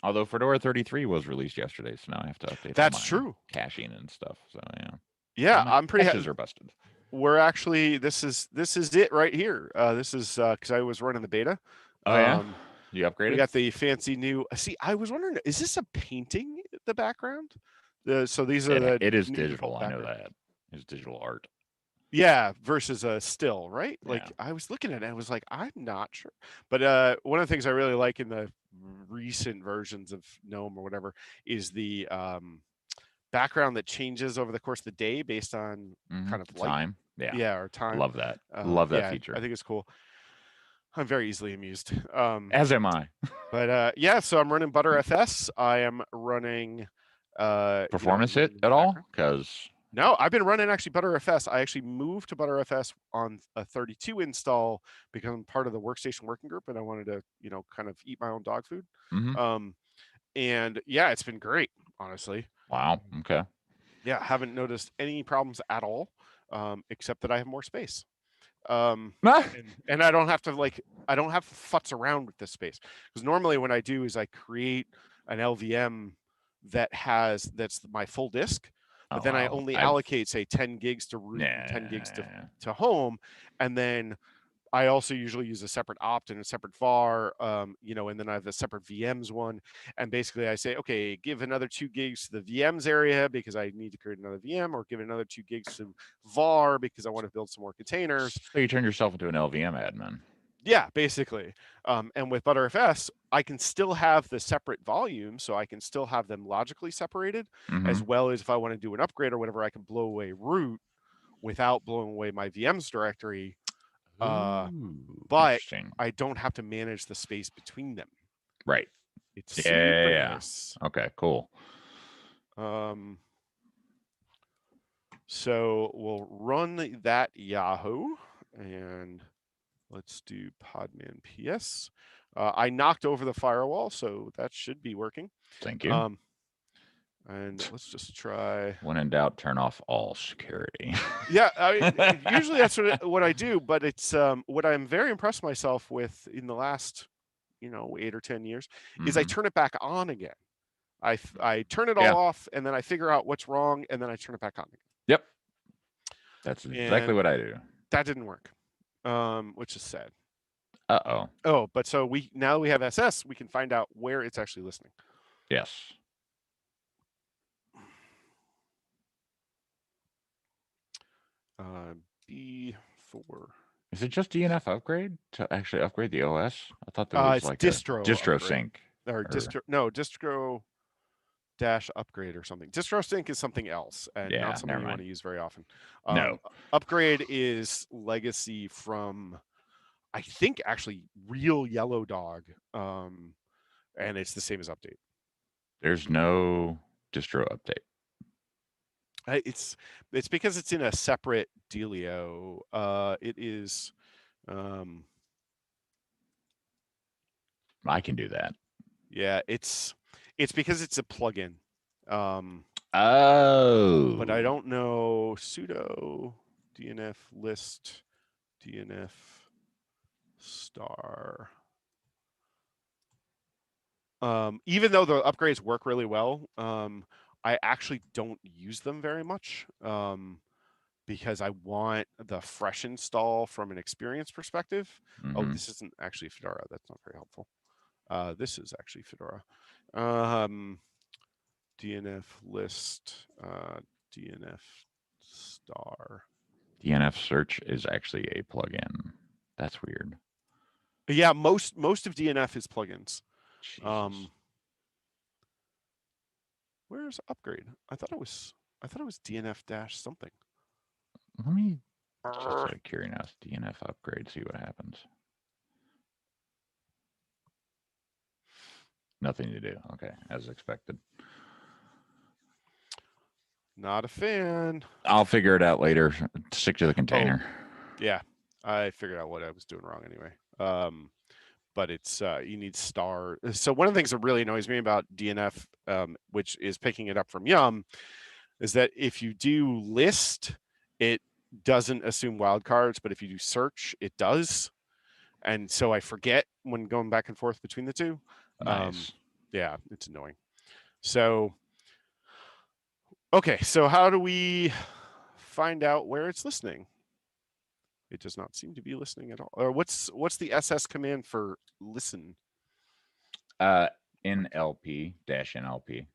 Speaker 1: Although Fedora 33 was released yesterday, so now I have to update.
Speaker 2: That's true.
Speaker 1: Caching and stuff. So yeah.
Speaker 2: Yeah, I'm pretty
Speaker 1: happy. Are busted.
Speaker 2: We're actually this is it right here. This is because I was running the beta.
Speaker 1: Oh yeah. You upgraded?
Speaker 2: We got the fancy new. See, I was wondering, is this a painting in the background? So these are
Speaker 1: it is digital. I know that. It's digital art.
Speaker 2: Yeah, versus a still, right? Like I was looking at it, I was like, I'm not sure. But one of the things I really like in the recent versions of GNOME or whatever is the background that changes over the course of the day based on kind of light.
Speaker 1: Time.
Speaker 2: Yeah, or time.
Speaker 1: Love that. Love that feature.
Speaker 2: I think it's cool. I'm very easily amused.
Speaker 1: As am I.
Speaker 2: But yeah, so I'm running ButterFS. I am running
Speaker 1: Performance hit at all? Because
Speaker 2: no, I've been running actually ButterFS. I actually moved to ButterFS on a 32 install because I'm part of the workstation working group and I wanted to, kind of eat my own dog food. And yeah, it's been great, honestly.
Speaker 1: Wow. Okay.
Speaker 2: Yeah, haven't noticed any problems at all, except that I have more space. And I don't have to futz around with this space, because normally when I do is I create an LVM that's my full disk, but then I only allocate say 10 gigs to root, 10 gigs to home, and then I also usually use a separate opt and a separate var, you know, and then I have a separate VMs one. And basically I say, okay, give another 2 gigs to the VMs area because I need to create another VM, or give another 2 gigs to var because I want to build some more containers.
Speaker 1: So you turn yourself into an LVM admin.
Speaker 2: Yeah, basically. And with Btrfs, I can still have the separate volumes, so I can still have them logically separated, as well as if I want to do an upgrade or whatever, I can blow away root without blowing away my VMs directory. But
Speaker 1: Interesting.
Speaker 2: I don't have to manage the space between them.
Speaker 1: Right.
Speaker 2: It's super
Speaker 1: Yeah.
Speaker 2: nice.
Speaker 1: Okay, cool.
Speaker 2: So we'll run that Yahoo, and let's do Podman PS. I knocked over the firewall, so that should be working.
Speaker 1: Thank you.
Speaker 2: And let's just try.
Speaker 1: When in doubt, turn off all security.
Speaker 2: Yeah, usually that's what I do, but it's what I'm very impressed myself with in the last, 8 or 10 years is I turn it back on again. I turn it all off, and then I figure out what's wrong, and then I turn it back on again.
Speaker 1: Yep. That's exactly what I do.
Speaker 2: That didn't work, which is sad.
Speaker 1: Uh-oh.
Speaker 2: Oh, but so now we have SS, we can find out where it's actually listening.
Speaker 1: Yes.
Speaker 2: B4.
Speaker 1: Is it just DNF upgrade to actually upgrade the OS? I thought there was like
Speaker 2: distro
Speaker 1: a distro
Speaker 2: upgrade.
Speaker 1: sync.
Speaker 2: Or distro dash upgrade or something. Distro sync is something else, and not something you want to use very often.
Speaker 1: No.
Speaker 2: Upgrade is legacy from, I think, actually RHEL Yellow Dog, and it's the same as update.
Speaker 1: There's no distro update.
Speaker 2: It's because it's in a separate dealio. It is.
Speaker 1: I can do that.
Speaker 2: Yeah, it's because it's a plugin.
Speaker 1: Oh.
Speaker 2: But I don't know. Sudo DNF list DNF star. Even though the upgrades work really well, I actually don't use them very much, because I want the fresh install from an experience perspective. Oh, this isn't actually Fedora. That's not very helpful. This is actually Fedora. DNF list, DNF star.
Speaker 1: DNF search is actually a plugin. That's weird.
Speaker 2: Yeah, most of DNF is plugins.
Speaker 1: Jesus.
Speaker 2: Where's upgrade? I thought it was DNF dash something.
Speaker 1: Let me just out of curiosity, DNF upgrade, see what happens. Nothing to do. Okay, as expected.
Speaker 2: Not a fan.
Speaker 1: I'll figure it out later. Stick to the container.
Speaker 2: Yeah, I figured out what I was doing wrong anyway. But it's you need star. So one of the things that really annoys me about DNF, which is picking it up from Yum, is that if you do list, it doesn't assume wildcards, but if you do search, it does. And so I forget when going back and forth between the two.
Speaker 1: Nice.
Speaker 2: Yeah, it's annoying. So, okay, so how do we find out where it's listening? It does not seem to be listening at all. Or what's the SS command for listen?
Speaker 1: NLP dash NLP.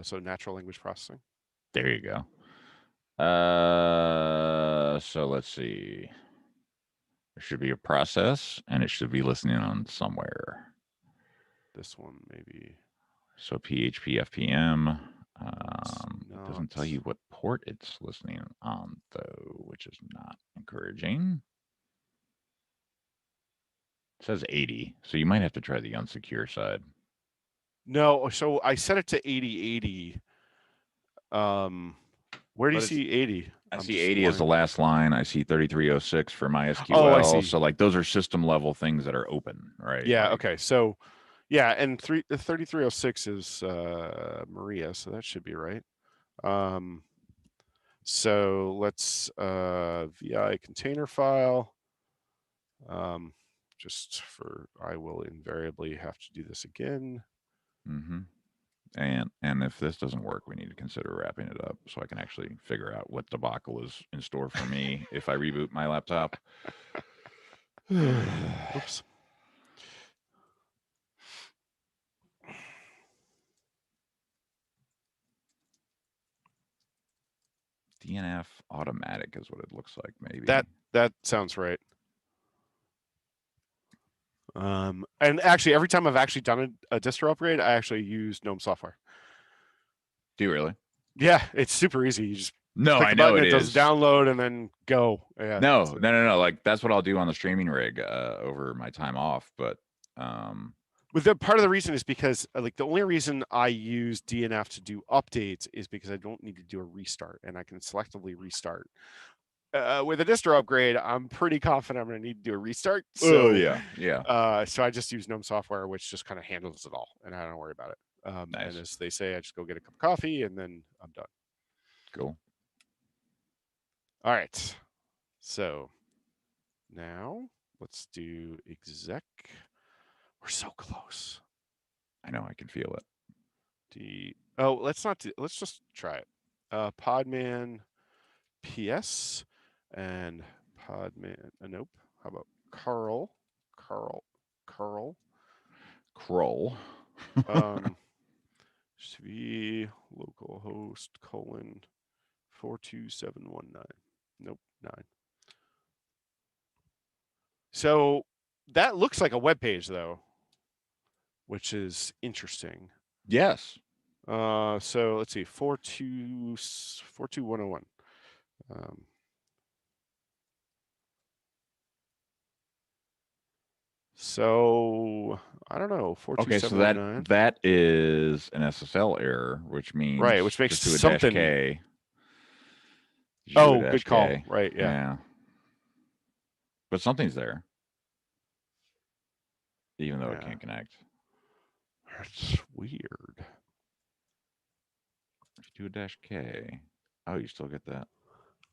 Speaker 2: So natural language processing.
Speaker 1: There you go. So let's see. There should be a process, and it should be listening on somewhere.
Speaker 2: This one maybe.
Speaker 1: So PHP FPM. It doesn't tell you what port it's listening on, though, which is not encouraging. It says 80, so you might have to try the unsecure side.
Speaker 2: No, so I set it to 8080. Where do you see 80?
Speaker 1: I see 80 as the last line. I see 3306 for MySQL.
Speaker 2: Oh, I see.
Speaker 1: So like those are system level things that are open, right?
Speaker 2: Yeah. Okay. So, yeah, and 3306 is Maria, so that should be right. So let's vi container file. Just for, I will invariably have to do this again.
Speaker 1: And if this doesn't work, we need to consider wrapping it up so I can actually figure out what debacle is in store for me if I reboot my laptop.
Speaker 2: Oops.
Speaker 1: DNF automatic is what it looks like, maybe.
Speaker 2: That sounds right. And actually, every time I've actually done a distro upgrade, I actually use GNOME software.
Speaker 1: Do you really?
Speaker 2: Yeah, it's super easy. You just
Speaker 1: No,
Speaker 2: click
Speaker 1: I
Speaker 2: the
Speaker 1: know
Speaker 2: button,
Speaker 1: it
Speaker 2: does
Speaker 1: is.
Speaker 2: download, and then go. Yeah.
Speaker 1: No. Like that's what I'll do on the streaming rig over my time off. But
Speaker 2: But the part of the reason is because like the only reason I use DNF to do updates is because I don't need to do a restart, and I can selectively restart. With a distro upgrade, I'm pretty confident I'm going to need to do a restart. So
Speaker 1: yeah.
Speaker 2: So I just use GNOME software, which just kind of handles it all, and I don't worry about it.
Speaker 1: Nice.
Speaker 2: And as they say, I just go get a cup of coffee, and then I'm done.
Speaker 1: Cool.
Speaker 2: All right. So now let's do exec. We're so close.
Speaker 1: I know, I can feel it.
Speaker 2: Let's not do, let's just try it. Podman PS and Podman. Nope. How about Curl?
Speaker 1: Kroll.
Speaker 2: Should be localhost : 42719. Nope, 9. So that looks like a web page though, which is interesting.
Speaker 1: Yes.
Speaker 2: So let's see, 42101. So I don't know. 42719.
Speaker 1: Okay, so that is an SSL error, which means
Speaker 2: right, which makes
Speaker 1: just do a
Speaker 2: something.
Speaker 1: -K.
Speaker 2: Oh, good call. Right, yeah.
Speaker 1: But something's there, even though it can't connect.
Speaker 2: That's weird.
Speaker 1: If you do a -K, oh, you still get that.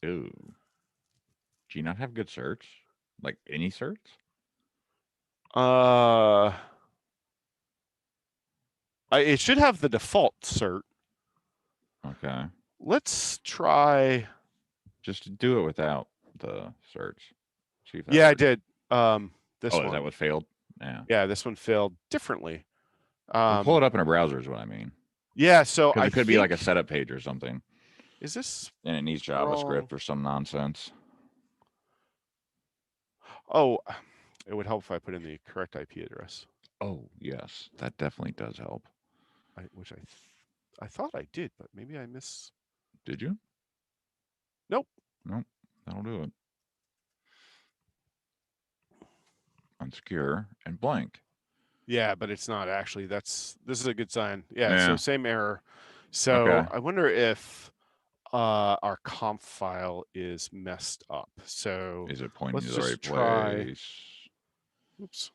Speaker 1: Ooh. Do you not have good certs? Like any certs?
Speaker 2: It should have the default cert.
Speaker 1: Okay.
Speaker 2: Let's try.
Speaker 1: Just do it without the certs. See if that
Speaker 2: Yeah,
Speaker 1: works.
Speaker 2: I did. This one.
Speaker 1: Is that what failed? Yeah.
Speaker 2: Yeah, this one failed differently.
Speaker 1: Well, pull it up in a browser is what I mean.
Speaker 2: Yeah, so
Speaker 1: it could be like a setup page or something.
Speaker 2: Is this?
Speaker 1: And it needs JavaScript or some nonsense.
Speaker 2: Oh, it would help if I put in the correct IP address.
Speaker 1: Oh, yes, that definitely does help.
Speaker 2: Which I thought I did, but maybe I miss.
Speaker 1: Did you?
Speaker 2: Nope.
Speaker 1: Nope. That'll do it. Unsecure and blank.
Speaker 2: Yeah, but it's not actually. This is a good sign. Yeah. So same error. So I wonder if our conf file is messed up. So
Speaker 1: is it pointing
Speaker 2: to
Speaker 1: the right place?
Speaker 2: Oops.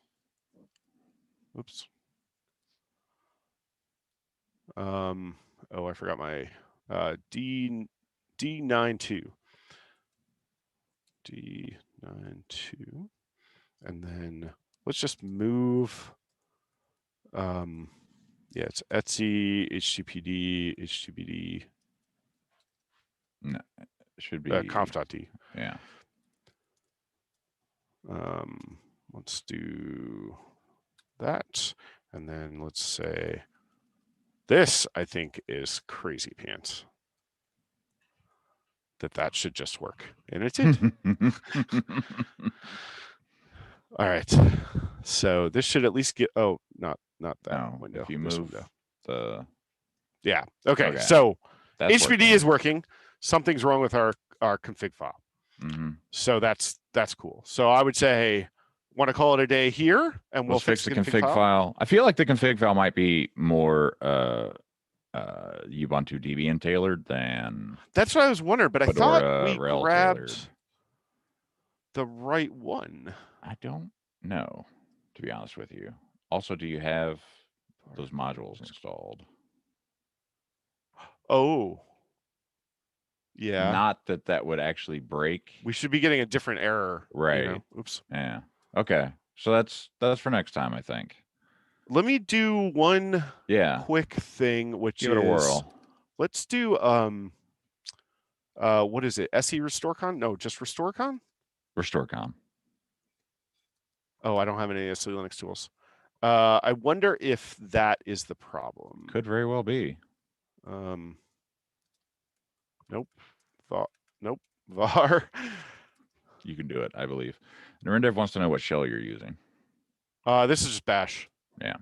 Speaker 2: Oh, I forgot my D92. D92. And then let's just move. Yeah, it's Etsy, HTTPD.
Speaker 1: No, it should be
Speaker 2: conf.d.
Speaker 1: Yeah.
Speaker 2: Let's do that. And then let's say this, I think, is crazy pants. That should just work. And it did. All right. So this should at least get, not that window.
Speaker 1: If you move the.
Speaker 2: Yeah. Okay. So HTTPD
Speaker 1: working.
Speaker 2: is working. Something's wrong with our config file.
Speaker 1: Mm-hmm.
Speaker 2: So that's cool. So I would say, want to call it a day here, and we'll fix the config file.
Speaker 1: I feel like the config file might be more Ubuntu Debian tailored than.
Speaker 2: That's what I was wondering, but I thought we
Speaker 1: RHEL
Speaker 2: grabbed
Speaker 1: tailored.
Speaker 2: the right one.
Speaker 1: I don't know, to be honest with you. Also, do you have those modules installed?
Speaker 2: Oh. Yeah.
Speaker 1: Not that would actually break.
Speaker 2: We should be getting a different error.
Speaker 1: Right.
Speaker 2: You know? Oops.
Speaker 1: Yeah. Okay. So that's for next time, I think.
Speaker 2: Let me do one quick thing, which
Speaker 1: give it a whirl.
Speaker 2: Let's do what is it? SE RestoreCon? No, just RestoreCon?
Speaker 1: RestoreCon.
Speaker 2: Oh, I don't have any SE Linux tools. I wonder if that is the problem.
Speaker 1: Could very well be.
Speaker 2: Nope. Nope. var.
Speaker 1: You can do it, I believe. Narendev wants to know what shell you're using.
Speaker 2: This is just bash.
Speaker 1: Yeah.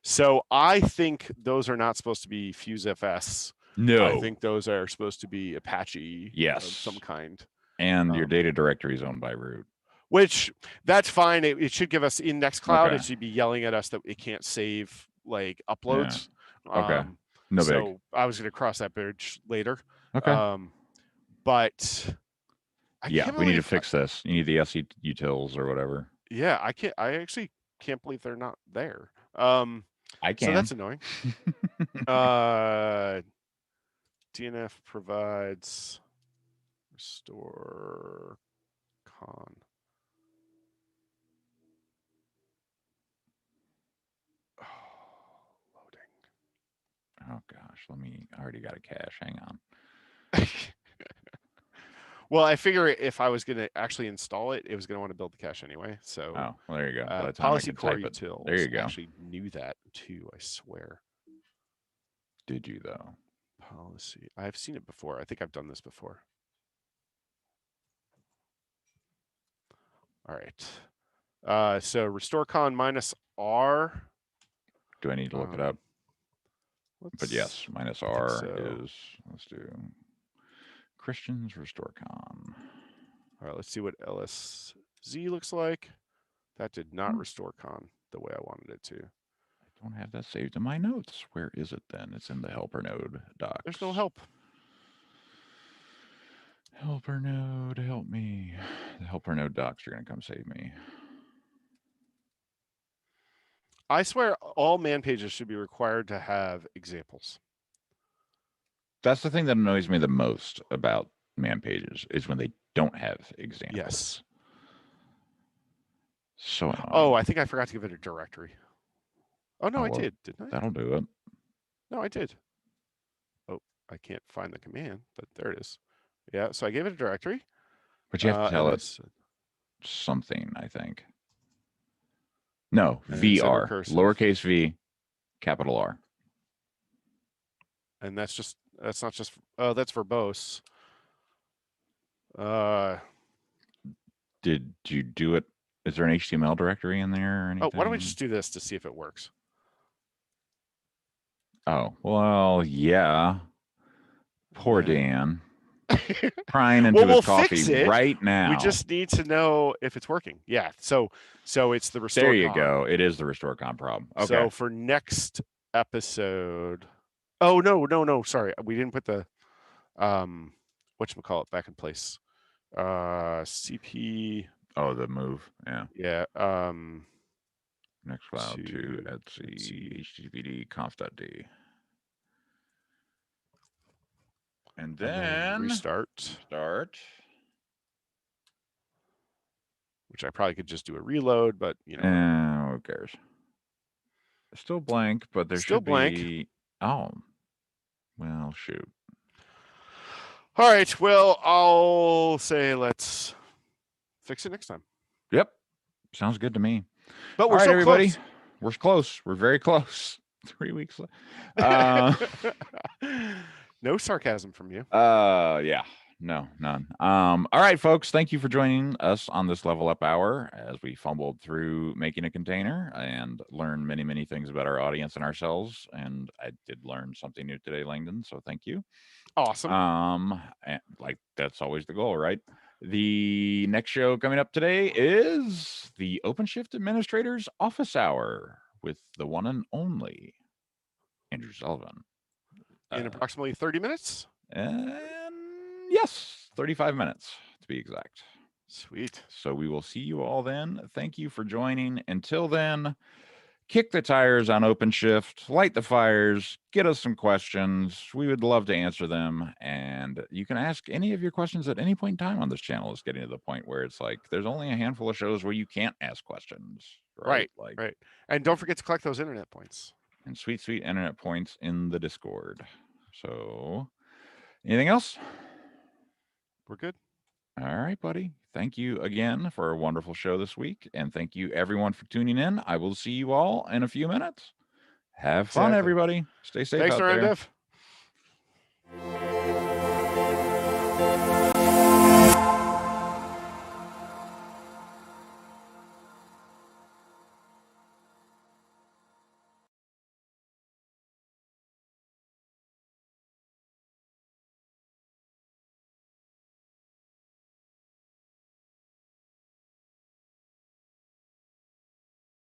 Speaker 2: So I think those are not supposed to be FuseFS.
Speaker 1: No.
Speaker 2: I think those are supposed to be Apache of some kind.
Speaker 1: And your data directory is owned by root.
Speaker 2: Which, that's fine. It should give us in Nextcloud, it should be yelling at us that it can't save like uploads.
Speaker 1: Yeah. Okay. No
Speaker 2: so
Speaker 1: big.
Speaker 2: I was going to cross that bridge later.
Speaker 1: Okay.
Speaker 2: But
Speaker 1: we need to fix this. You need the SE utils or whatever.
Speaker 2: Yeah, I actually can't believe they're not there.
Speaker 1: I can.
Speaker 2: So that's annoying. DNF provides RestoreCon. Loading.
Speaker 1: Oh gosh, I already got a cache. Hang on.
Speaker 2: Well, I figure if I was going to actually install it, it was going to want to build the cache anyway. So,
Speaker 1: well, there you go. By the time
Speaker 2: policy
Speaker 1: I can
Speaker 2: core
Speaker 1: type
Speaker 2: utils.
Speaker 1: There you go.
Speaker 2: Actually knew that too. I swear.
Speaker 1: Did you though?
Speaker 2: Policy. I've seen it before. I think I've done this before. All right. So RestoreCon -R.
Speaker 1: Do I need to look it up? But yes, -R is. Let's do Christian's RestoreCon.
Speaker 2: All right, let's see what LSZ looks like. That did not RestoreCon the way I wanted it to.
Speaker 1: I don't have that saved in my notes. Where is it then? It's in the helper node docs.
Speaker 2: There's no help.
Speaker 1: Helper node, help me. The helper node docs are going to come save me.
Speaker 2: I swear all man pages should be required to have examples.
Speaker 1: That's the thing that annoys me the most about man pages is when they don't have examples.
Speaker 2: Yes.
Speaker 1: So annoying.
Speaker 2: Oh, I think I forgot to give it a directory. Oh, no, I did, didn't I?
Speaker 1: That'll do it.
Speaker 2: No, I did. Oh, I can't find the command, but there it is. Yeah, so I gave it a directory.
Speaker 1: But you have to tell it something, I think. No, VR, lowercase v, capital R.
Speaker 2: And that's not just, oh, that's verbose.
Speaker 1: Did you do it? Is there an HTML directory in there or anything?
Speaker 2: Oh, why don't we just do this to see if it works?
Speaker 1: Oh, well, yeah. Poor Dan. Crying into his coffee right now.
Speaker 2: We just need to know if it's working. Yeah. So it's the RestoreCon.
Speaker 1: There you go. It is the RestoreCon problem. Okay.
Speaker 2: So for next episode. Oh, no. Sorry. We didn't put the whatchamacallit back in place. CP.
Speaker 1: Oh, the move. Yeah.
Speaker 2: Yeah.
Speaker 1: Nextcloud to Etsy HTTPD conf.d. And then
Speaker 2: restart. Which I probably could just do a reload, but you know.
Speaker 1: Who cares? It's still blank, but there
Speaker 2: still
Speaker 1: should
Speaker 2: blank.
Speaker 1: Be. Oh, well, shoot.
Speaker 2: All right. Well, I'll say let's fix it next time.
Speaker 1: Yep. Sounds good to me.
Speaker 2: But we're
Speaker 1: everybody.
Speaker 2: Close.
Speaker 1: We're close. We're very close. 3 weeks left.
Speaker 2: No sarcasm from you.
Speaker 1: Yeah. No, none. All right, folks. Thank you for joining us on this Level Up Hour as we fumbled through making a container and learned many, many things about our audience and ourselves. And I did learn something new today, Langdon. So thank you.
Speaker 2: Awesome.
Speaker 1: And like that's always the goal, right? The next show coming up today is the OpenShift Administrators Office Hour with the one and only Andrew Sullivan.
Speaker 2: In approximately 30 minutes?
Speaker 1: And yes, 35 minutes to be exact.
Speaker 2: Sweet.
Speaker 1: So we will see you all then. Thank you for joining. Until then, kick the tires on OpenShift, light the fires, get us some questions. We would love to answer them. And you can ask any of your questions at any point in time on this channel. It's getting to the point where it's like there's only a handful of shows where you can't ask questions. right?
Speaker 2: Right. And don't forget to collect those internet points.
Speaker 1: And sweet internet points in the Discord. So, anything else?
Speaker 2: We're good.
Speaker 1: All right, buddy. Thank you again for a wonderful show this week. And thank you, everyone, for tuning in. I will see you all in a few minutes. Have fun,
Speaker 2: Exactly.
Speaker 1: everybody. Stay safe
Speaker 2: Thanks,
Speaker 1: out there.
Speaker 2: Narendev.